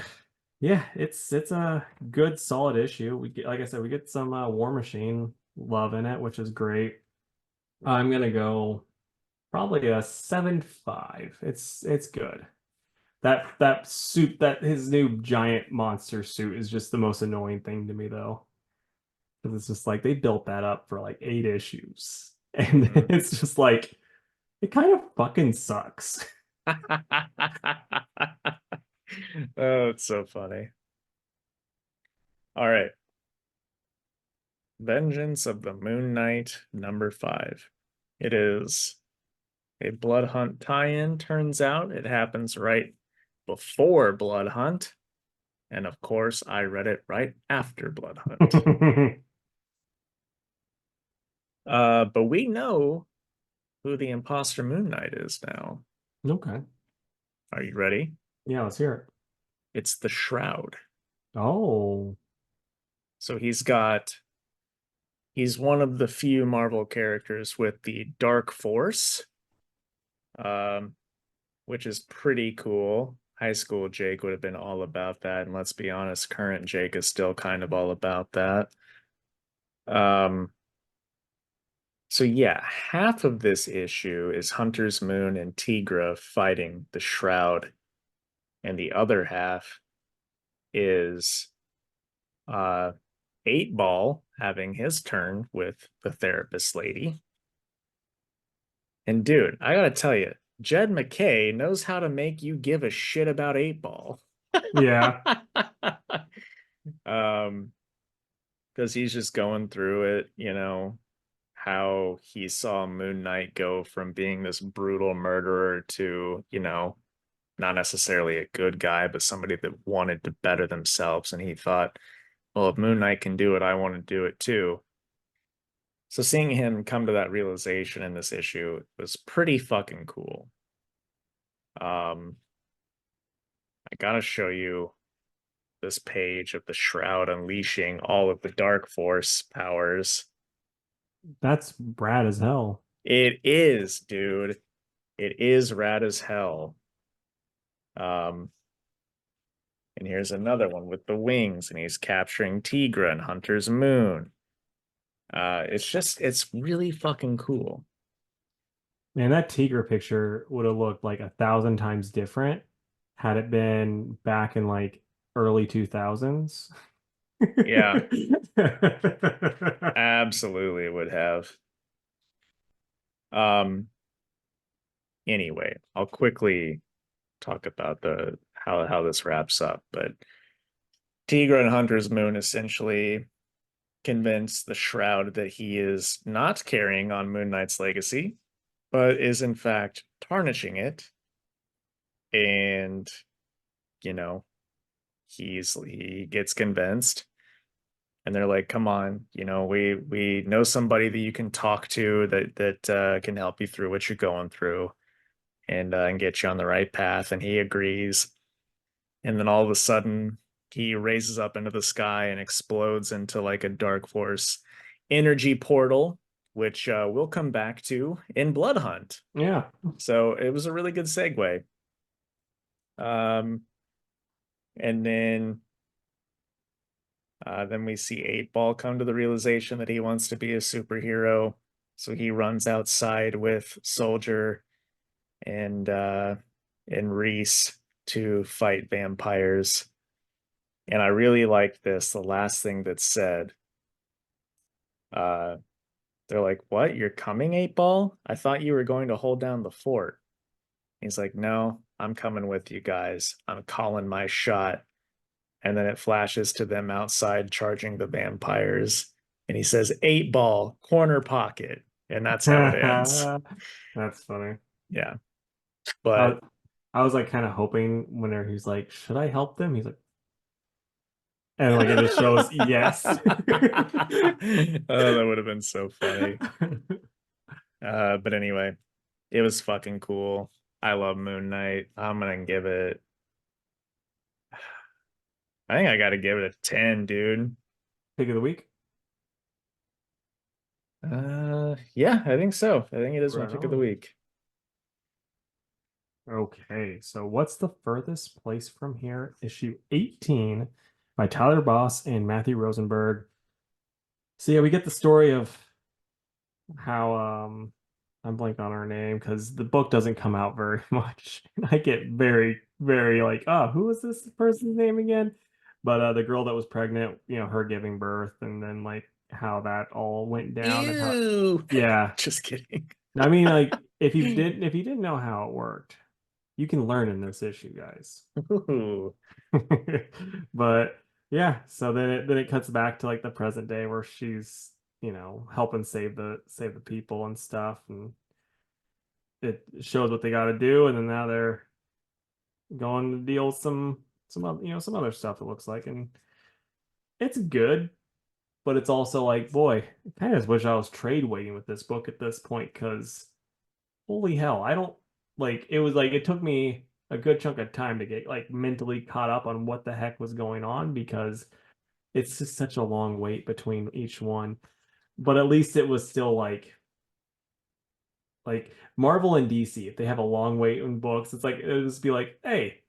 yeah, it's a good solid issue. We get, like I said, we get some War Machine love in it, which is great. I'm gonna go probably a 7.5. It's good. That suit, that his new giant monster suit is just the most annoying thing to me though. Because it's just like they built that up for like 8 issues. And Mhm. it's just like it kind of fucking sucks. Oh, it's so funny. All right. Vengeance of the Moon Knight #5. It is a Blood Hunt tie-in, turns out. It happens right before Blood Hunt. And of course, I read it right after Blood Hunt. But we know who the imposter Moon Knight is now. Okay. Are you ready? Yeah, let's hear it. It's the Shroud. Oh. So he's one of the few Marvel characters with the Dark Force, um, which is pretty cool. High school Jake would have been all about that, and let's be honest, current Jake is still kind of all about that. Um, so yeah, half of this issue is Hunter's Moon and Tigra fighting the Shroud, and the other half is uh 8 Ball having his turn with the therapist lady. And dude, I gotta tell you, Jed McKay knows how to make you give a shit about 8 Ball. Yeah. um, because he's just going through it, how he saw Moon Knight go from being this brutal murderer to, not necessarily a good guy, but somebody that wanted to better themselves. And he thought, well, if Moon Knight can do it, I want to do it too. So seeing him come to that realization in this issue was pretty fucking cool. I gotta show you this page of the Shroud unleashing all of the Dark Force powers. That's rad as hell. It is, dude. It is rad as hell. Um, and here's another one with the wings, and he's capturing Tigra and Hunter's Moon. It's really fucking cool. Man, that Tiger picture would have looked like 1,000 times different had it been back in like early 2000s. Yeah, absolutely would have. Um, anyway, I'll quickly talk about the how this wraps up, but Tigra and Hunter's Moon essentially convince the Shroud that he is not carrying on Moon Knight's legacy, but is in fact tarnishing it. And, you know, he gets convinced and they're like, come on, we know somebody that you can talk to that can help you through what you're going through and get you on the right path. And he agrees. And then all of a sudden he raises up into the sky and explodes into like a dark force energy portal, which we'll come back to in Blood Hunt. Yeah. So it was a really good segue. Um, and then we see Eight Ball come to the realization that he wants to be a superhero. So he runs outside with Soldier and and Reese to fight vampires. And I really like this. The last thing that's said, uh, they're like, "What? You're coming, Eight Ball? I thought you were going to hold down the fort." He's like, "No, I'm coming with you guys. I'm calling my shot." And then it flashes to them outside charging the vampires. And he says, Eight Ball, corner pocket. And that's how it ends. That's funny. Yeah. I But was, I was like kind of hoping whenever he's like, should I help them? He's like, and like it just shows yes. Oh, that would have been so funny. But anyway, it was fucking cool. I love Moon Knight. I'm gonna give it, I think I gotta give it a 10, dude. Pick of the week. Yeah, I think so. I think it is my Right pick of the on. week. Okay, so what's the furthest place from here? Issue 18 by Tyler Boss and Matthew Rosenberg. So yeah, we get the story of how I'm blank on her name because the book doesn't come out very much. And I get very, very like, oh, who is this person's name again? But the girl that was pregnant, her giving birth and then like how that all went down and how Ew. yeah. Just kidding. I mean, like if you didn't know how it worked, you can learn in this issue, guys. Ooh. But yeah, so then it cuts back to like the present day where she's, helping save the people and stuff, and it shows what they got to do, and then now they're going to deal with some other stuff it looks like, and it's good, but it's also like, boy, I kind of just wish I was trade waiting with this book at this point because holy hell, I don't like it was like it took me a good chunk of time to get like mentally caught up on what the heck was going on because it's just such a long wait between each one. But at least it was still like Marvel and DC, if they have a long wait in books, it's like it'll just be like, hey,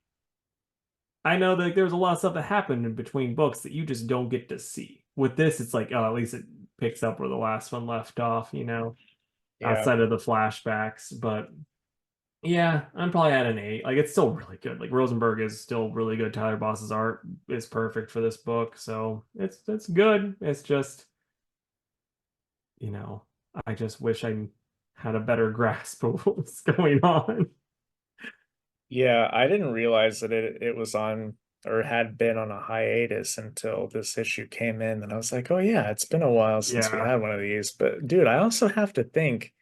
I know that there's a lot of stuff that happened in between books that you just don't get to see. With this, it's like, oh, at least it picks up where the last one left off, Yeah. outside of the flashbacks. But yeah, I'm probably at an 8. Like it's still really good. Like Rosenberg is still really good. Tyler Boss's art is perfect for this book, so it's good. It's just, you know, I just wish I had a better grasp of what was going on. Yeah, I didn't realize that it was on or had been on a hiatus until this issue came in. And I was like, oh yeah, it's been a while since we Yeah, had one of these. But dude, I also have to think,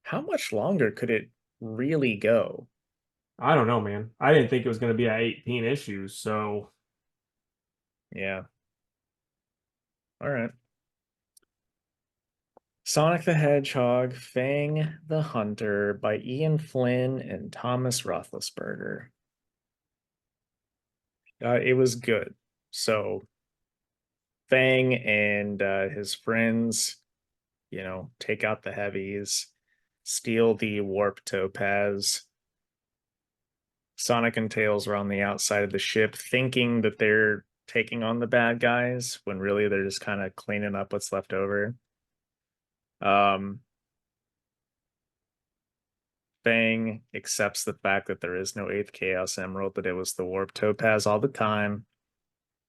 how much longer could it really go? I don't know, man. I didn't think it was going to be at 18 issues, so Yeah. All right. Sonic the Hedgehog, Fang the Hunter by Ian Flynn and Thomas Roethlisberger. It was good. So Fang and his friends take out the heavies, steal the warp topaz. Sonic and Tails are on the outside of the ship, thinking that they're taking on the bad guys, when really they're just kind of cleaning up what's left over. Um, Fang accepts the fact that there is no eighth Chaos Emerald, that it was the Warp Topaz all the time.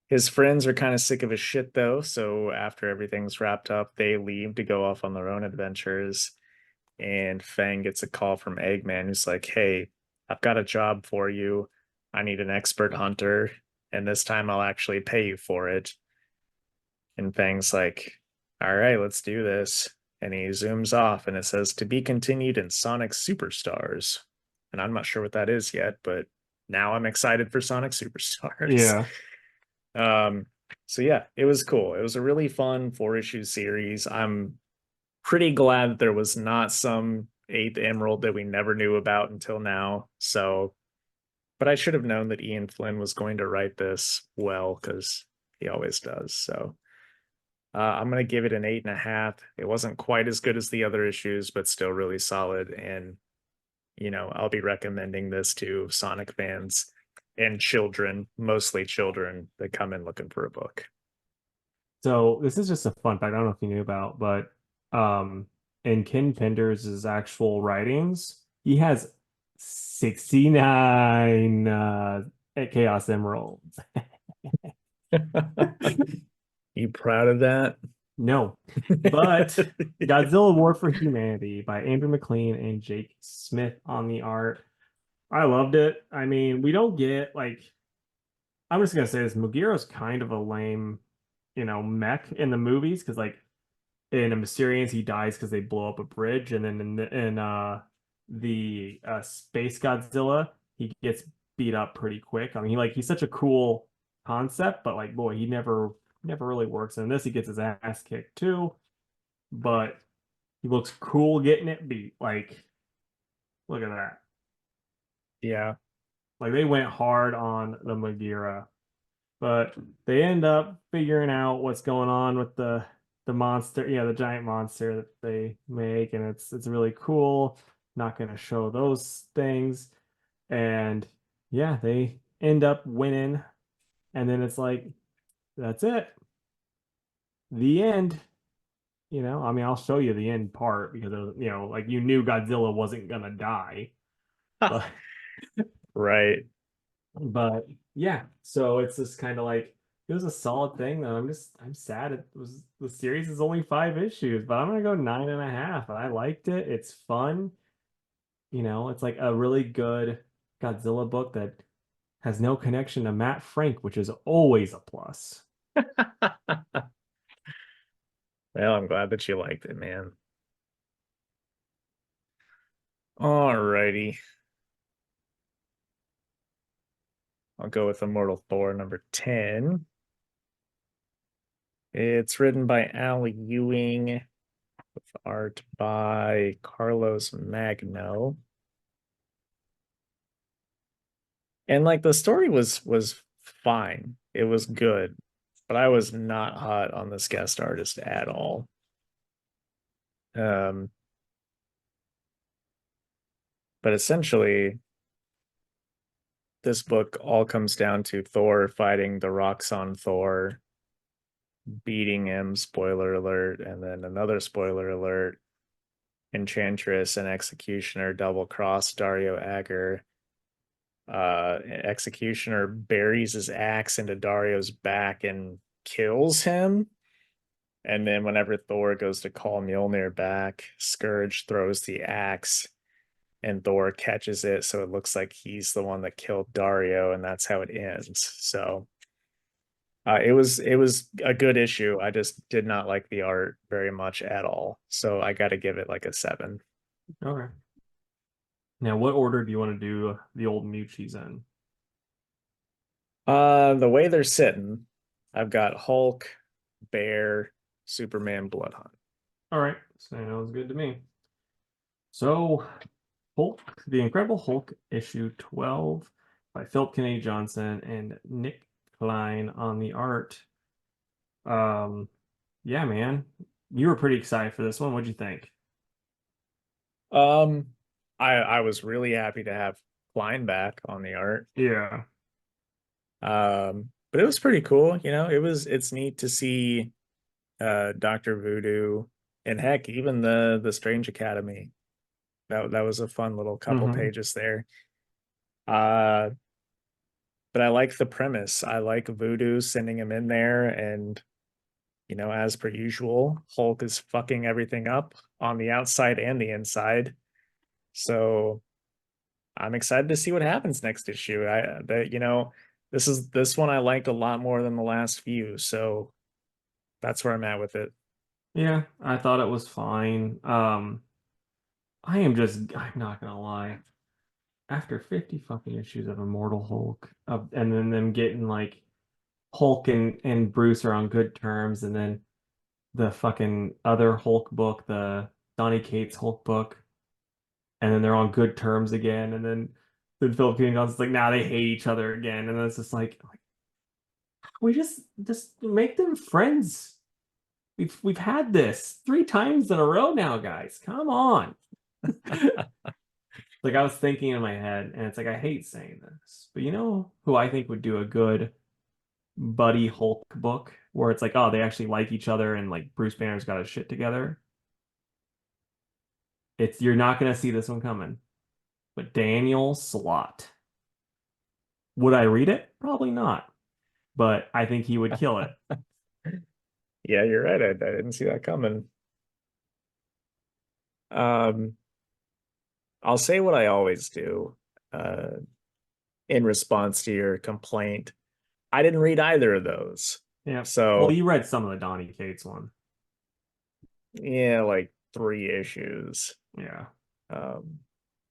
His friends are kind of sick of his shit though, so after everything's wrapped up, they leave to go off on their own adventures. And Fang gets a call from Eggman who's like, "Hey, I've got a job for you. I need an expert hunter, and this time I'll actually pay you for it." And Fang's like, "All right, let's do this." And he zooms off and it says, "To be continued in Sonic Superstars." And I'm not sure what that is yet, but now I'm excited for Sonic Superstars. Yeah. Um, so yeah, it was cool. It was a really fun 4-issue series. I'm pretty glad that there was not some eighth emerald that we never knew about until now. So, but I should have known that Ian Flynn was going to write this well, because he always does. So I'm going to give it an 8.5. It wasn't quite as good as the other issues, but still really solid. And, I'll be recommending this to Sonic fans and children, mostly children that come in looking for a book. So this is just a fun fact. I don't know if you knew about, but in Ken Penders' actual writings, he has 69 Chaos Emeralds. You proud of that? No, but Godzilla War for Humanity by Andrew McLean and Jake Smith on the art. I loved it. I mean, we don't get like I'm just gonna say this, Mugiro's kind of a lame, mech in the movies because like in a Mysterians he dies because they blow up a bridge, and then in the Space Godzilla he gets beat up pretty quick. I mean, he's such a cool concept, but like boy, he never really works. And in this he gets his ass kicked too, but he looks cool getting it beat. Like, look at that. Yeah. Like they went hard on the Magira, but they end up figuring out what's going on with the monster, the giant monster that they make, and it's really cool. Not gonna show those things, and yeah, they end up winning, and then it's like that's it, the end. I mean, I'll show you the end part because like you knew Godzilla wasn't gonna die, but Right. But yeah, so it's just kind of like it was a solid thing though. I'm sad it was the series is only 5 issues, but I'm gonna go 9.5. I liked it. It's fun. It's like a really good Godzilla book that has no connection to Matt Frank, which is always a plus. Well, I'm glad that you liked it, man. Alrighty. I'll go with Immortal Thor number 10. It's written by Al Ewing with art by Carlos Magno. And like the story was fine. It was good, but I was not hot on this guest artist at all. Um, but essentially, this book all comes down to Thor fighting the Roxxon Thor, beating him, spoiler alert, and then another spoiler alert. Enchantress and Executioner double cross Dario Agger. Executioner buries his axe into Dario's back and kills him. And then whenever Thor goes to call Mjolnir back, Scourge throws the axe and Thor catches it, so it looks like he's the one that killed Dario, and that's how it ends. So it was a good issue. I just did not like the art very much at all. So I got to give it like a 7. Okay. Now, what order do you want to do the old Muchis in? The way they're sitting, I've got Hulk, Bear, Superman, Bloodhunt. All right, sounds good to me. So, Hulk, The Incredible Hulk, issue 12 by Philip Kennedy Johnson and Nick Klein on the art. Um, yeah, man. You were pretty excited for this one. What'd you think? Um, I was really happy to have Klein back on the art. Yeah. But it was pretty cool, it's neat to see Dr. Voodoo and heck, even the Strange Academy. That was a fun little couple Hmm. pages there. Uh, but I like the premise. I like Voodoo sending him in there, and as per usual, Hulk is fucking everything up on the outside and the inside. So I'm excited to see what happens next issue. This one I liked a lot more than the last few, so that's where I'm at with it. Yeah, I thought it was fine. I'm not gonna lie. After 50 fucking issues of Immortal Hulk, and then them getting like Hulk and Bruce are on good terms, and then the fucking other Hulk book, the Donny Cates Hulk book, and then they're on good terms again, and then Philip K. Johnson's like, now they hate each other again, and then it's just like we just make them friends. We've had this 3 times in a row now, guys. Come on. Like I was thinking in my head, and it's like I hate saying this, but you know who I think would do a good buddy Hulk book where it's like, oh, they actually like each other and like Bruce Banner's got his shit together. It's you're not gonna see this one coming. But Daniel Slott. Would I read it? Probably not. But I think he would kill it. Yeah, you're right. I didn't see that coming. Um, I'll say what I always do, uh, in response to your complaint. I didn't read either of those. Yeah. Well, So, you read some of the Donny Cates one. yeah, like 3 issues. Yeah. Um,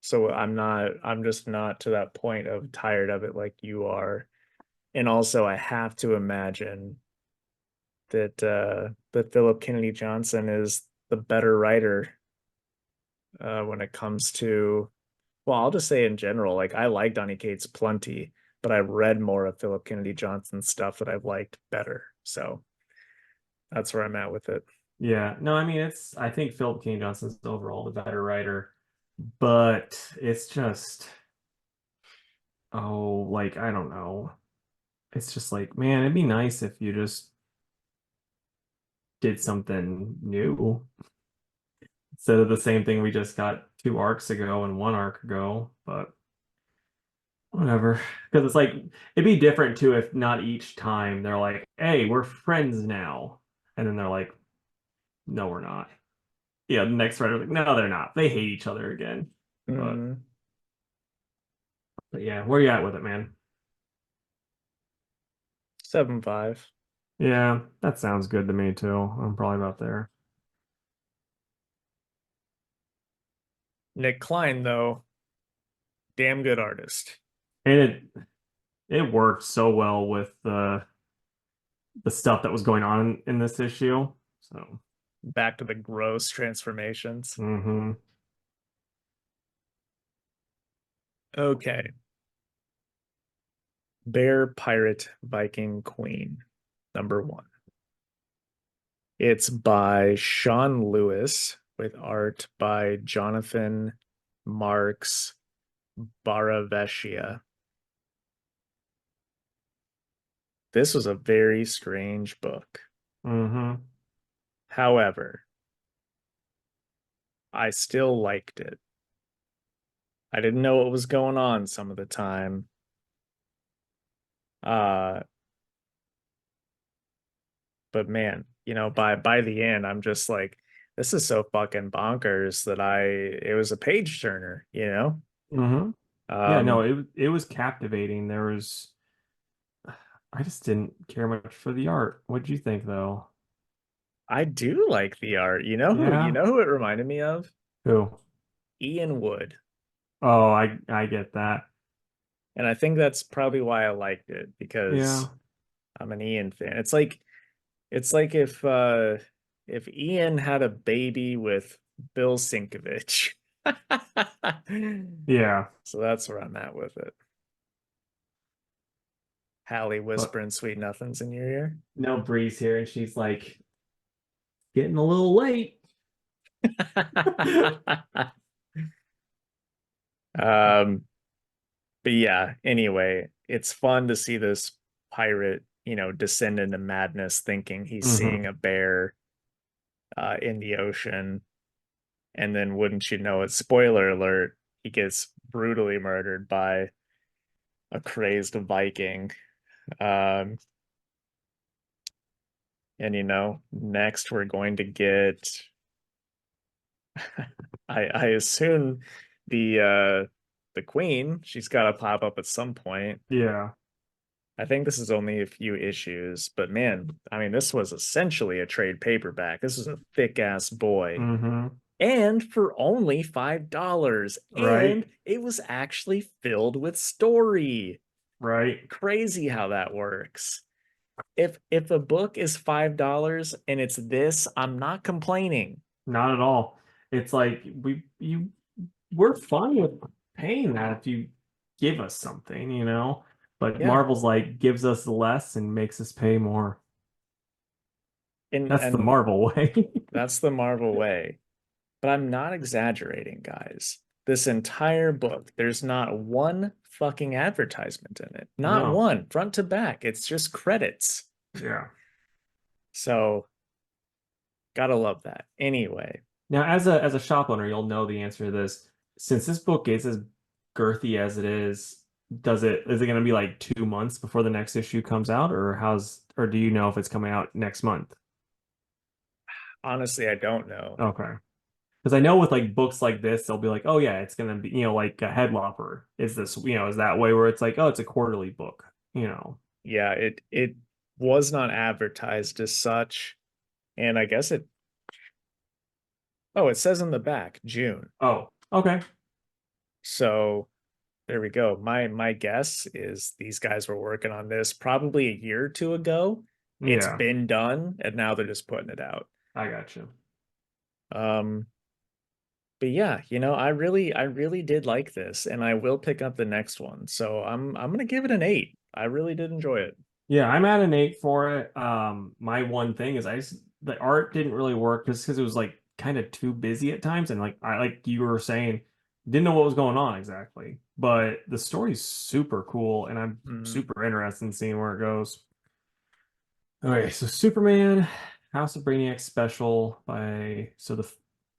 so I'm just not to that point of tired of it like you are. And also I have to imagine that Philip Kennedy Johnson is the better writer when it comes to, well, I'll just say in general, like I like Donny Cates plenty, but I've read more of Philip Kennedy Johnson's stuff that I've liked better. So that's where I'm at with it. Yeah. No, I mean I think Philip K. Johnson's overall the better writer, but it's just like I don't know. It's just like, man, it'd be nice if you just did something new instead of the same thing we just got 2 arcs ago and 1 arc ago. But whatever. Because it's like it'd be different too if not each time they're like, "Hey, we're friends now," and then they're like, "No, we're not." Yeah, the next writer like, "No, they're not. They hate each other again." But Mm, but yeah, where you at with it, man? 7.5. Yeah, that sounds good to me too. I'm probably about there. Nick Klein, though, damn good artist. And it worked so well with the stuff that was going on in this issue. So, Back to the gross transformations. hmm. Okay. Bear Pirate Viking Queen, _1. It's by Sean Lewis with art by Jonathan Marks Baraveshia. This was a very strange book. Hmm. However, I still liked it. I didn't know what was going on some of the time. Uh, but man, by the end, I'm just like, this is so fucking bonkers that it was a page turner. Hmm. Yeah, no, Um, it was captivating. I just didn't care much for the art. What'd you think though? I do like the art. You Yeah. know who it reminded me of? Who? Ian Wood. Oh, I get that. And I think that's probably why I liked it Yeah. because I'm an Ian fan. It's like if Ian had a baby with Bill Sinkovich. Yeah. So that's where I'm at with it. Hallie But whispering sweet nothings in your ear. no Breeze here, and she's like, getting a little late. Um, but yeah, anyway, it's fun to see this pirate, descend into madness thinking he's seeing Hmm. a bear in the ocean. And then wouldn't you know it, spoiler alert, he gets brutally murdered by a crazed Viking. Um, and next we're going to get I assume the queen, she's gotta pop up at some point. Yeah. I think this is only a few issues, but man, I mean, this was essentially a trade paperback. This is a thick ass boy. Hmm. And for only $5. Right. And it was actually filled with story. Right. Crazy how that works. If a book is $5 and it's this, I'm not complaining. Not at all. It's like we're fine with paying that if you give us something, you know? But Yeah. Marvel's like gives us less and makes us pay more. And That's the and Marvel way. that's the Marvel way. But I'm not exaggerating, guys. This entire book, there's not one fucking advertisement in it. Not No. one, front to back. It's just credits. Yeah. So, gotta love that. Anyway, Now, as a shop owner, you'll know the answer to this. Since this book is as girthy as it is it going to be like 2 months before the next issue comes out, or do you know if it's coming out next month? honestly, I don't know. Okay. Because I know with like books like this, they'll be like, oh yeah, it's gonna be, like a Headlopper is this, is that way where it's like, oh, it's a quarterly book, you know. Yeah, it was not advertised as such, and I guess it oh, it says in the back, June. Oh, okay. So there we go. My guess is these guys were working on this probably a year or two ago. It's Yeah, been done, and now they're just putting it out. I got you. Um, but yeah, I really did like this, and I will pick up the next one. So I'm gonna give it an 8. I really did enjoy it. Yeah, I'm at an 8 for it. My one thing is the art didn't really work just because it was like kind of too busy at times, and like you were saying, didn't know what was going on exactly. But the story's super cool, and I'm Mm. super interested in seeing where it goes. Okay, so Superman, House of Brainiac special by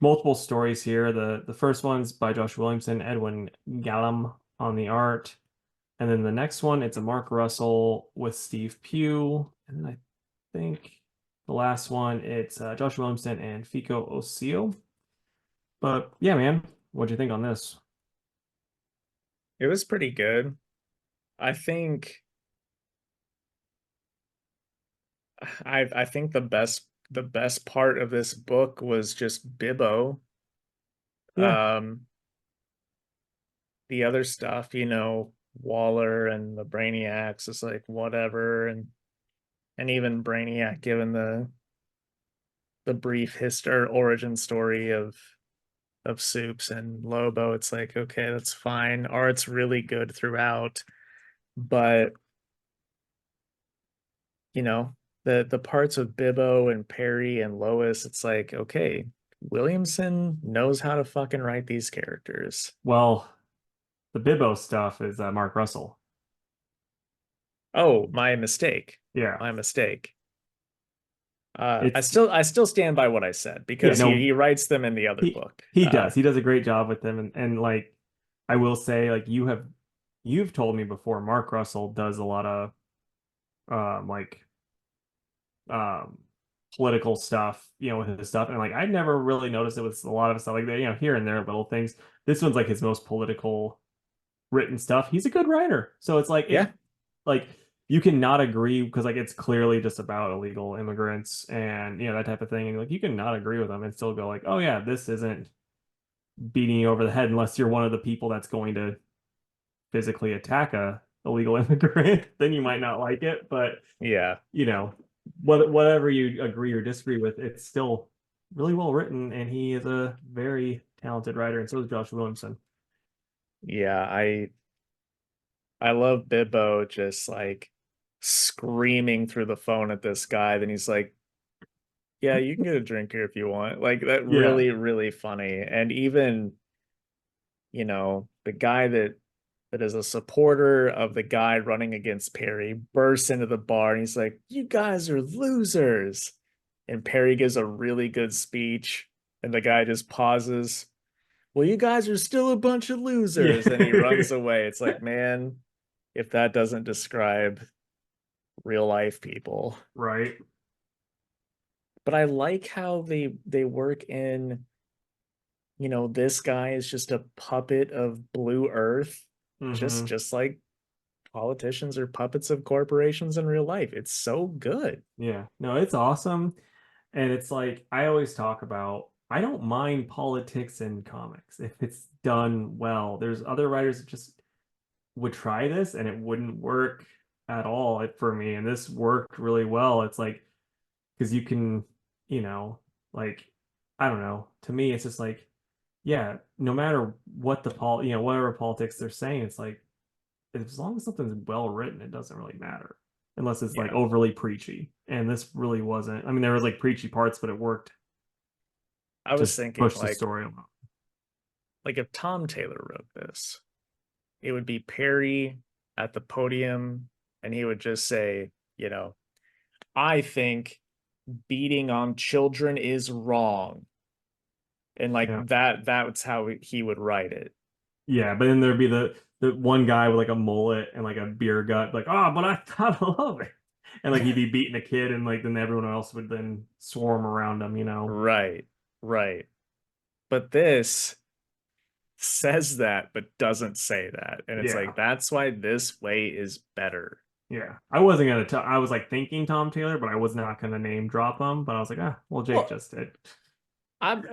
multiple stories here. The first one's by Josh Williamson, Edwin Gallum on the art, and then the next one it's a Mark Russell with Steve Pugh, and then I think the last one it's Josh Williamson and Fico Osio. But yeah, man, what'd you think on this? It was pretty good. I think I think the best part of this book was just Bibbo. Yeah, Um, the other stuff, Waller and the Brainiacs is like whatever, and even Brainiac given the brief history origin story of Soups and Lobo, it's like okay, that's fine. Art's really good throughout, but you know, the parts with Bibbo and Perry and Lois, it's like, okay, Williamson knows how to fucking write these characters. well, the Bibbo stuff is Mark Russell. Oh, my mistake. Yeah, My mistake. I it's still I still stand by what I said yeah, because he no, he writes them in the other he book. he does. He does a great job with them, and like I will say, like you've told me before, Mark Russell does a lot of like um political stuff, with his stuff, and like I never really noticed it with a lot of stuff like that, here and there little things. This one's like his most political written stuff. He's a good writer, so it's like Yeah, like you can not agree because like it's clearly just about illegal immigrants and that type of thing, and like you can not agree with them and still go like, oh yeah, this isn't beating you over the head unless you're one of the people that's going to physically attack a illegal immigrant, then you might not like it. But yeah, you know, whatever you agree or disagree with, it's still really well written, and he is a very talented writer, and so is Josh Williamson. yeah. I love Bibbo just like screaming through the phone at this guy. Then he's like, Yeah, you can get a drink here if you want. Like that Yeah. really, really funny. And even, the guy that is a supporter of the guy running against Perry bursts into the bar and he's like, "You guys are losers." And Perry gives a really good speech, and the guy just pauses. "Well, you guys are still a bunch of losers." And he Yeah. runs away. It's like, man, if that doesn't describe real life people. Right. But I like how they work in, this guy is just a puppet of Blue Earth, just Hmm. just like politicians are puppets of corporations in real life. It's so good. Yeah. No, it's awesome. And it's like I always talk about, I don't mind politics in comics if it's done well. There's other writers that just would try this and it wouldn't work at all for me. And this worked really well. It's like, because you can, you know, like, I don't know. To me, it's just like, yeah, no matter what whatever politics they're saying, it's like, as long as something's well written, it doesn't really matter unless it's like Yeah. overly preachy. And this really wasn't. I mean, there was like preachy parts, but it worked I to was thinking push the like story along. if Tom Taylor wrote this, it would be Perry at the podium and he would just say, "I think beating on children is wrong." And like Yeah. that's how he would write it. Yeah, but then there'd be the one guy with like a mullet and like a beer gut, like, oh, but I love it. And like he'd be beating a kid and like then everyone else would then swarm around him. Right. Right. But this says that but doesn't say that. And it's like Yeah. that's why this way is better. Yeah. I wasn't gonna tell I was like thinking Tom Taylor, but I was not gonna name drop him. But I was like, ah, well, Jake Well, just did. I'm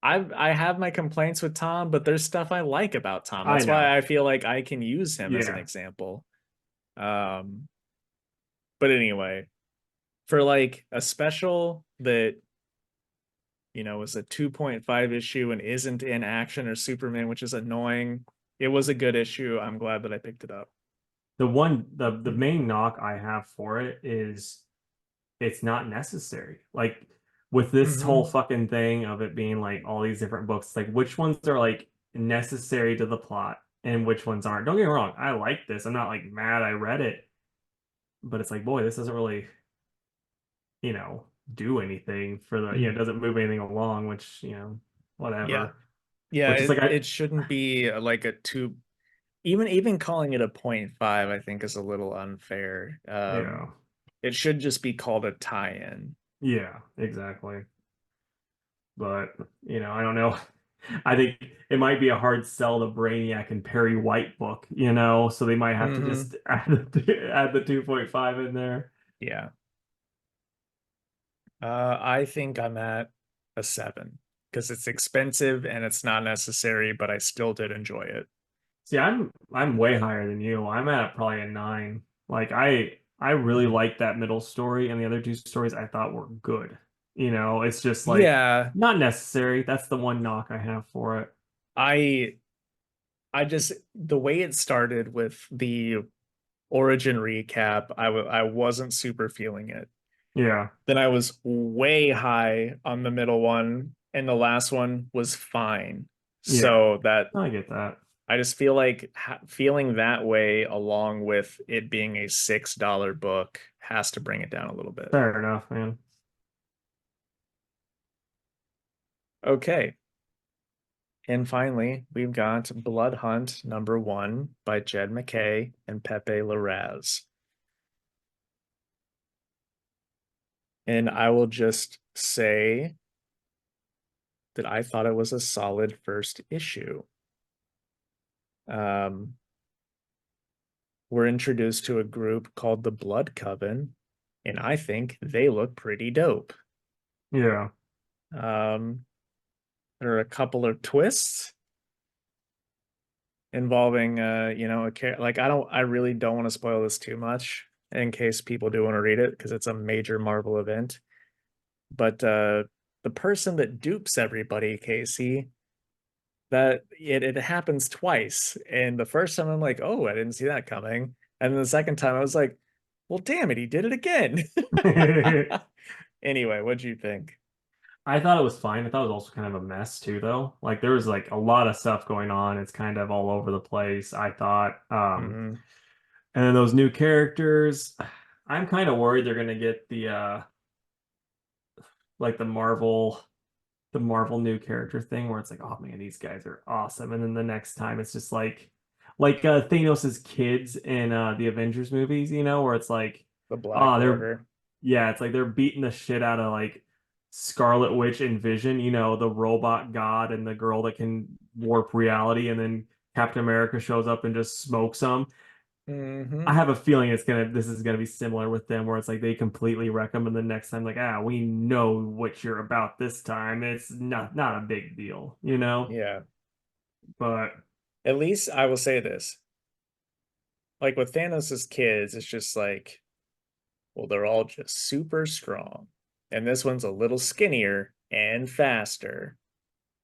I have my complaints with Tom, but there's stuff I like about Tom. I That's know. why I feel like I can use him as an Yeah. example. Um, but anyway, for like a special that was a 2.5 issue and isn't in Action or Superman, which is annoying. It was a good issue. I'm glad that I picked it up. The main knock I have for it is it's not necessary. Like with this whole Mm-hmm. fucking thing of it being like all these different books, like which ones are like necessary to the plot and which ones aren't. Don't get me wrong, I like this. I'm not like mad I read it, but it's like, boy, this doesn't really, you know, do anything for it doesn't move anything along, which, Yeah. whatever. Yeah, Which is like it shouldn't be like a two, even calling it a point 0.5, I think is a little unfair. yeah. It should just be called a tie-in. Yeah, exactly. But, I don't know. I think it might be a hard sell the Brainiac and Perry White book, so they might have to Mm-hmm. just add the 2.5 in there. Yeah. I think I'm at a 7 because it's expensive and it's not necessary, but I still did enjoy it. See, I'm way higher than you. I'm at probably a 9. Like I really like that middle story and the other two stories I thought were good. It's just like Yeah, not necessary. That's the one knock I have for it. I I just the way it started with the origin recap, I wasn't super feeling it. Yeah. Then I was way high on the middle one, and the last one was fine. Yeah. So that I get that. I just feel like feeling that way along with it being a $6 book has to bring it down a little bit. Fair enough, man. Okay. And finally, we've got Blood Hunt #1 by Jed MacKay and Pepe Larraz. And I will just say that I thought it was a solid first issue. Um, we're introduced to a group called the Blood Coven, and I think they look pretty dope. Yeah. Um, there are a couple of twists involving like I really don't want to spoil this too much in case people do want to read it because it's a major Marvel event. But the person that dupes everybody, Casey, that it happens twice. And the first time I'm like, oh, I didn't see that coming. And then the second time I was like, well, damn it, he did it again. Anyway, what'd you think? I thought it was fine. I thought it was also kind of a mess too, though. Like there was like a lot of stuff going on. It's kind of all over the place, I thought. Hmm. And then those new characters, I'm kind of worried they're gonna get the like the Marvel new character thing where it's like, oh man, these guys are awesome. And then the next time it's just like Thanos's kids in the Avengers movies, where it's like, The Black oh, they're Order. yeah, it's like they're beating the shit out of like Scarlet Witch and Vision, the robot god and the girl that can warp reality, and then Captain America shows up and just smokes them. I Hmm. have a feeling this is gonna be similar with them, where it's like they completely wreck them, and the next time, like, we know what you're about this time. It's not a big deal. Yeah. But At least I will say this. Like with Thanos' kids, it's just like, well, they're all just super strong. And this one's a little skinnier and faster.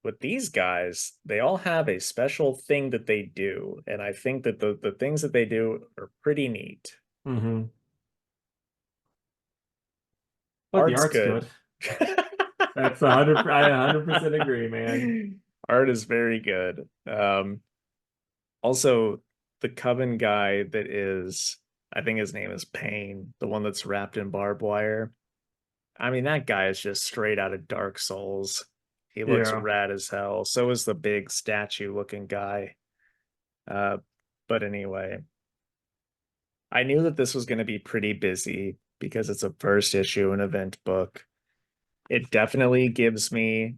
With these guys, they all have a special thing that they do. And I think that the things that they do are pretty neat. mhm. But the Art's art's good. good. That's 100. I 100% agree, man. Art is very good. Also, the Coven guy that is, I think his name is Pain, the one that's wrapped in barbed wire. I mean, that guy is just straight out of Dark Souls. He looks Yeah. rad as hell. So is the big statue looking guy. Uh, but anyway, I knew that this was going to be pretty busy because it's a first issue, an event book. It definitely gives me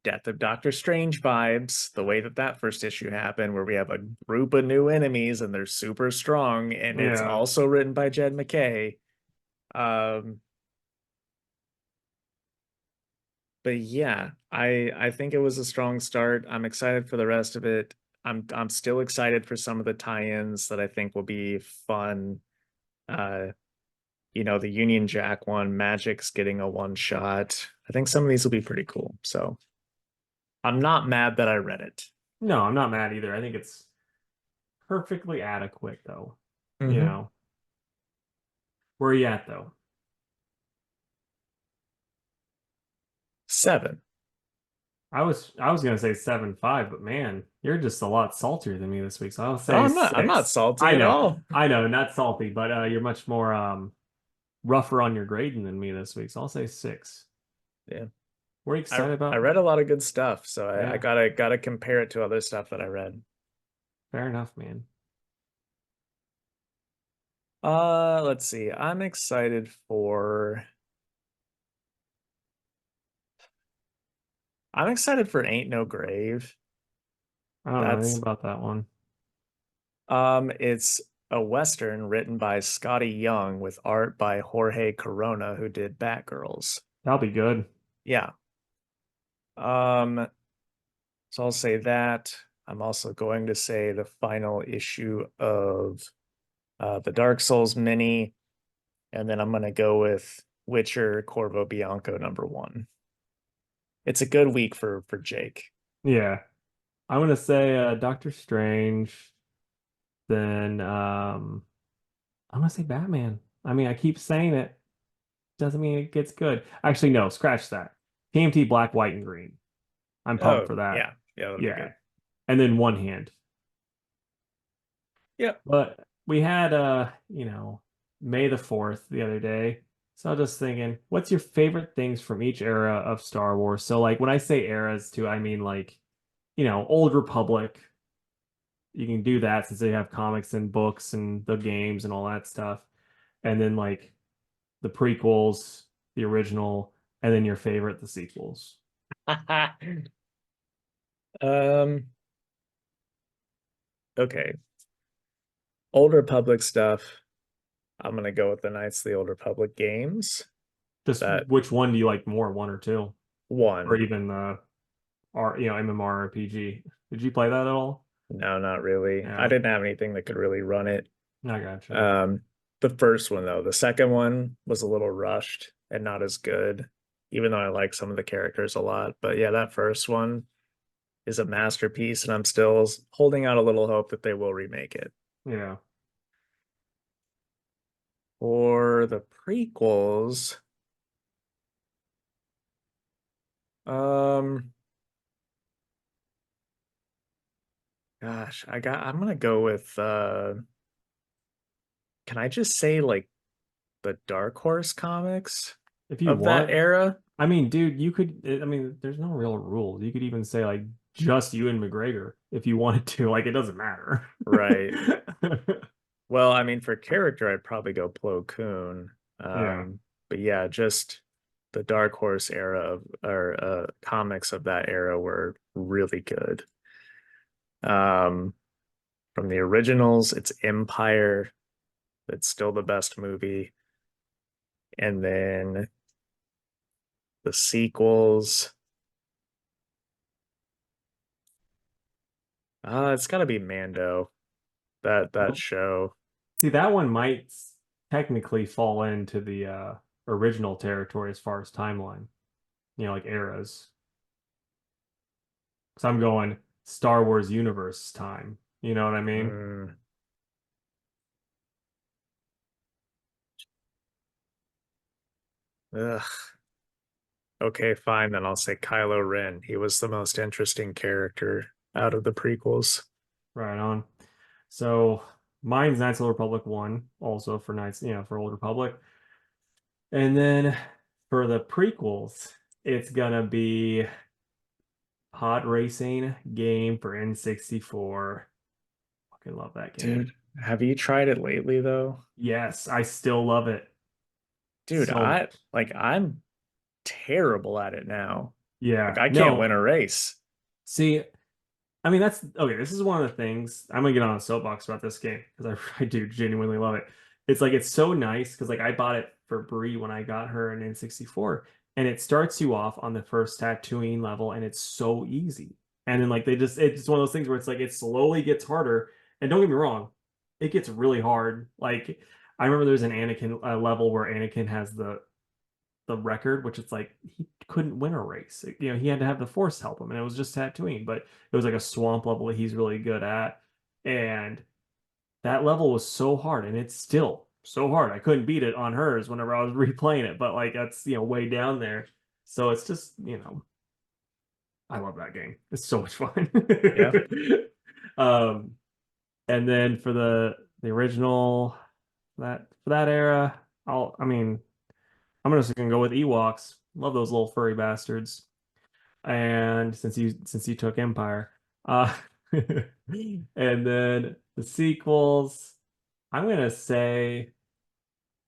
Death of Doctor Strange vibes, the way that that first issue happened, where we have a group of new enemies and they're super strong, and it's Yeah. also written by Jed McKay. Um, but yeah, I think it was a strong start. I'm excited for the rest of it. I'm still excited for some of the tie-ins that I think will be fun. Uh, the Union Jack one, Magic's getting a one shot. I think some of these will be pretty cool. So I'm not mad that I read it. No, I'm not mad either. I think it's perfectly adequate, though. You Hmm. know, where are you at, though? 7. I was gonna say 7.5, but man, you're just a lot saltier than me this week. So I'll Oh, say I'm not 6. salty I at know, all. I know, not salty, but you're much more rougher on your grading than me this week. So I'll say 6. Yeah. What are you I excited I about? read a lot of good stuff, so I Yeah, gotta compare it to other stuff that I read. fair enough, man. Let's see. I'm excited for Ain't No Grave. I don't know anything That's about that one. it's a Western written by Scotty Young with art by Jorge Corona, who did Batgirls. That'll be good. Yeah. Um, so I'll say that. I'm also going to say the final issue of the Dark Souls mini, and then I'm gonna go with Witcher Corvo Bianco #1. It's a good week for Jake. Yeah, I'm gonna say Doctor Strange. Then I'm gonna say Batman. I mean, I keep saying it. Doesn't mean it gets good. Actually, no, scratch that. TMT Black, White, and Green. I'm pumped Oh, for that. yeah. Yeah, that'll be Yeah. good. And then One Hand. Yep. But we had May the 4th the other day. So I was just thinking, what's your favorite things from each era of Star Wars? So like when I say eras too, I mean like, Old Republic. You can do that since they have comics and books and the games and all that stuff. And then like the prequels, the original, and then your favorite, the sequels. Um, okay. Old Republic stuff. I'm gonna go with the Knights of the Old Republic games. Just That which one do you like more, one or two? Or one. even MMORPG. Did you play that at all? No, not really. I Yeah, didn't have anything that could really run it. I gotcha. Um, the first one though, the second one was a little rushed and not as good, even though I like some of the characters a lot. But yeah, that first one is a masterpiece, and I'm still holding out a little hope that they will remake it. Yeah. For the prequels, Um, I'm gonna go with can I just say like the Dark Horse comics If you of that want. era? I mean, dude, you could. I mean, there's no real rules. You could even say like just you and McGregor if you wanted to. Like, it doesn't matter. Right. Well, I mean, for character, I'd probably go Plo Koon. Yeah. But yeah, just the Dark Horse era of or comics of that era were really good. Um, from the originals, it's Empire. It's still the best movie. And then the sequels. It's got to be Mando. That Well, show. see, that one might technically fall into the original territory as far as timeline. Like eras. So I'm going Star Wars universe time. You know what I mean? Mm, ugh. Okay, fine, then I'll say Kylo Ren. He was the most interesting character out of the prequels. Right on. So mine's Knights of the Republic 1, also for Knights, for Old Republic. And then for the prequels, it's gonna be Pod Racing game for N64. Fucking love that game. Dude, have you tried it lately though? Yes, I still love it Dude, so much. I'm terrible at it now. Like Yeah. I can't win No, a race. see, I mean, that's okay. This is one of the things I'm gonna get on a soapbox about this game because I do genuinely love it. It's like it's so nice because like I bought it for Bree when I got her an N64, and it starts you off on the first tattooing level, and it's so easy. And then like it's one of those things where it's like it slowly gets harder. And don't get me wrong, it gets really hard. Like I remember there's an Anakin level where Anakin has the record, which it's like he couldn't win a race. He had to have the Force help him, and it was just tattooing, but it was like a swamp level that he's really good at. And that level was so hard, and it's still so hard. I couldn't beat it on hers whenever I was replaying it, but like that's way down there. So it's just, I love that game. It's so much fun. Yeah. um, and then for the original for that era, I mean, I'm just gonna go with Ewoks. Love those little furry bastards. And since you took Empire, uh, and then the sequels, I'm gonna say,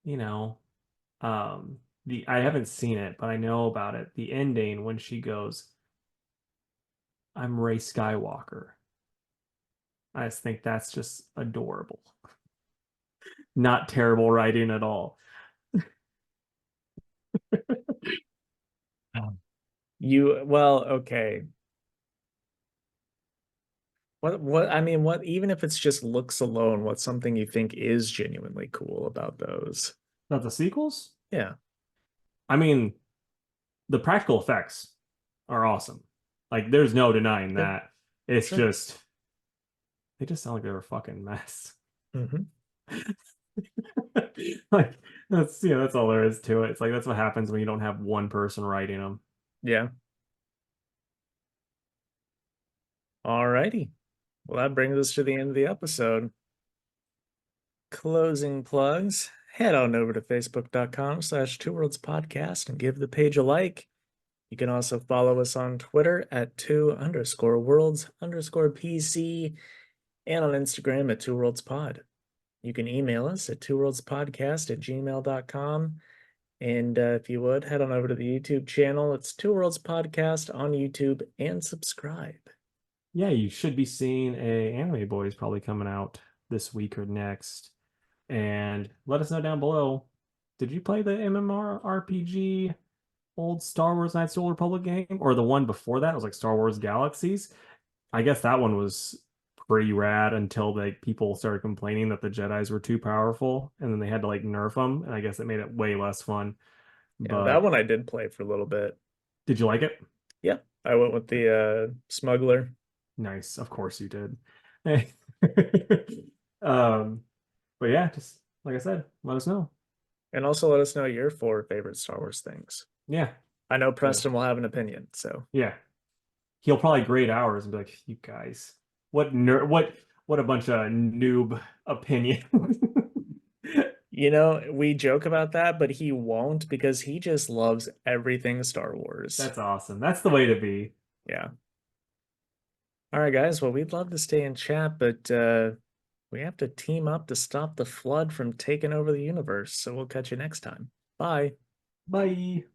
you know, the I haven't seen it, but I know about it. The ending when she goes, "I'm Rey Skywalker." I just think that's just adorable. Not terrible writing at all. Well, okay. What I mean, what even if it's just looks alone, what's something you think is genuinely cool about those? Not the sequels. Yeah. I mean, the practical effects are awesome. Like, there's no denying Yeah, that. It's sure. just they just sound like they're a fucking mess. Hmm. Like that's all there is to it. It's like that's what happens when you don't have one person writing them. Yeah. All righty. Well, that brings us to the end of the episode. Closing plugs. Head on over to facebook.com/Two Worlds Podcast and give the page a like. You can also follow us on Twitter at two_worlds_PC and on Instagram at Two Worlds Pod. You can email us at twoworldspodcast@gmail.com. And if you would, head on over to the YouTube channel. It's Two Worlds Podcast on YouTube and subscribe. Yeah, you should be seeing a Anime Boys probably coming out this week or next. And let us know down below. Did you play the MMORPG old Star Wars Knights of the Old Republic game? Or the one before that? It was like Star Wars Galaxies. I guess that one was pretty rad until people started complaining that the Jedis were too powerful, and then they had to like nerf them, and I guess it made it way less fun. Yeah, that But one I did play for a little bit. did you like it? Yeah, I went with the smuggler. Nice, of course you did. Um, but yeah, just like I said, let us know. And also let us know your four favorite Star Wars things. Yeah. I know Yeah. Preston will have an opinion, so Yeah. He'll probably grade ours and be like, "You guys, what a bunch of noob opinion." we joke about that, but he won't because he just loves everything Star Wars. That's awesome. That's the way to be. Yeah. All right, guys. Well, we'd love to stay in chat, but we have to team up to stop the flood from taking over the universe. So we'll catch you next time. Bye. Bye.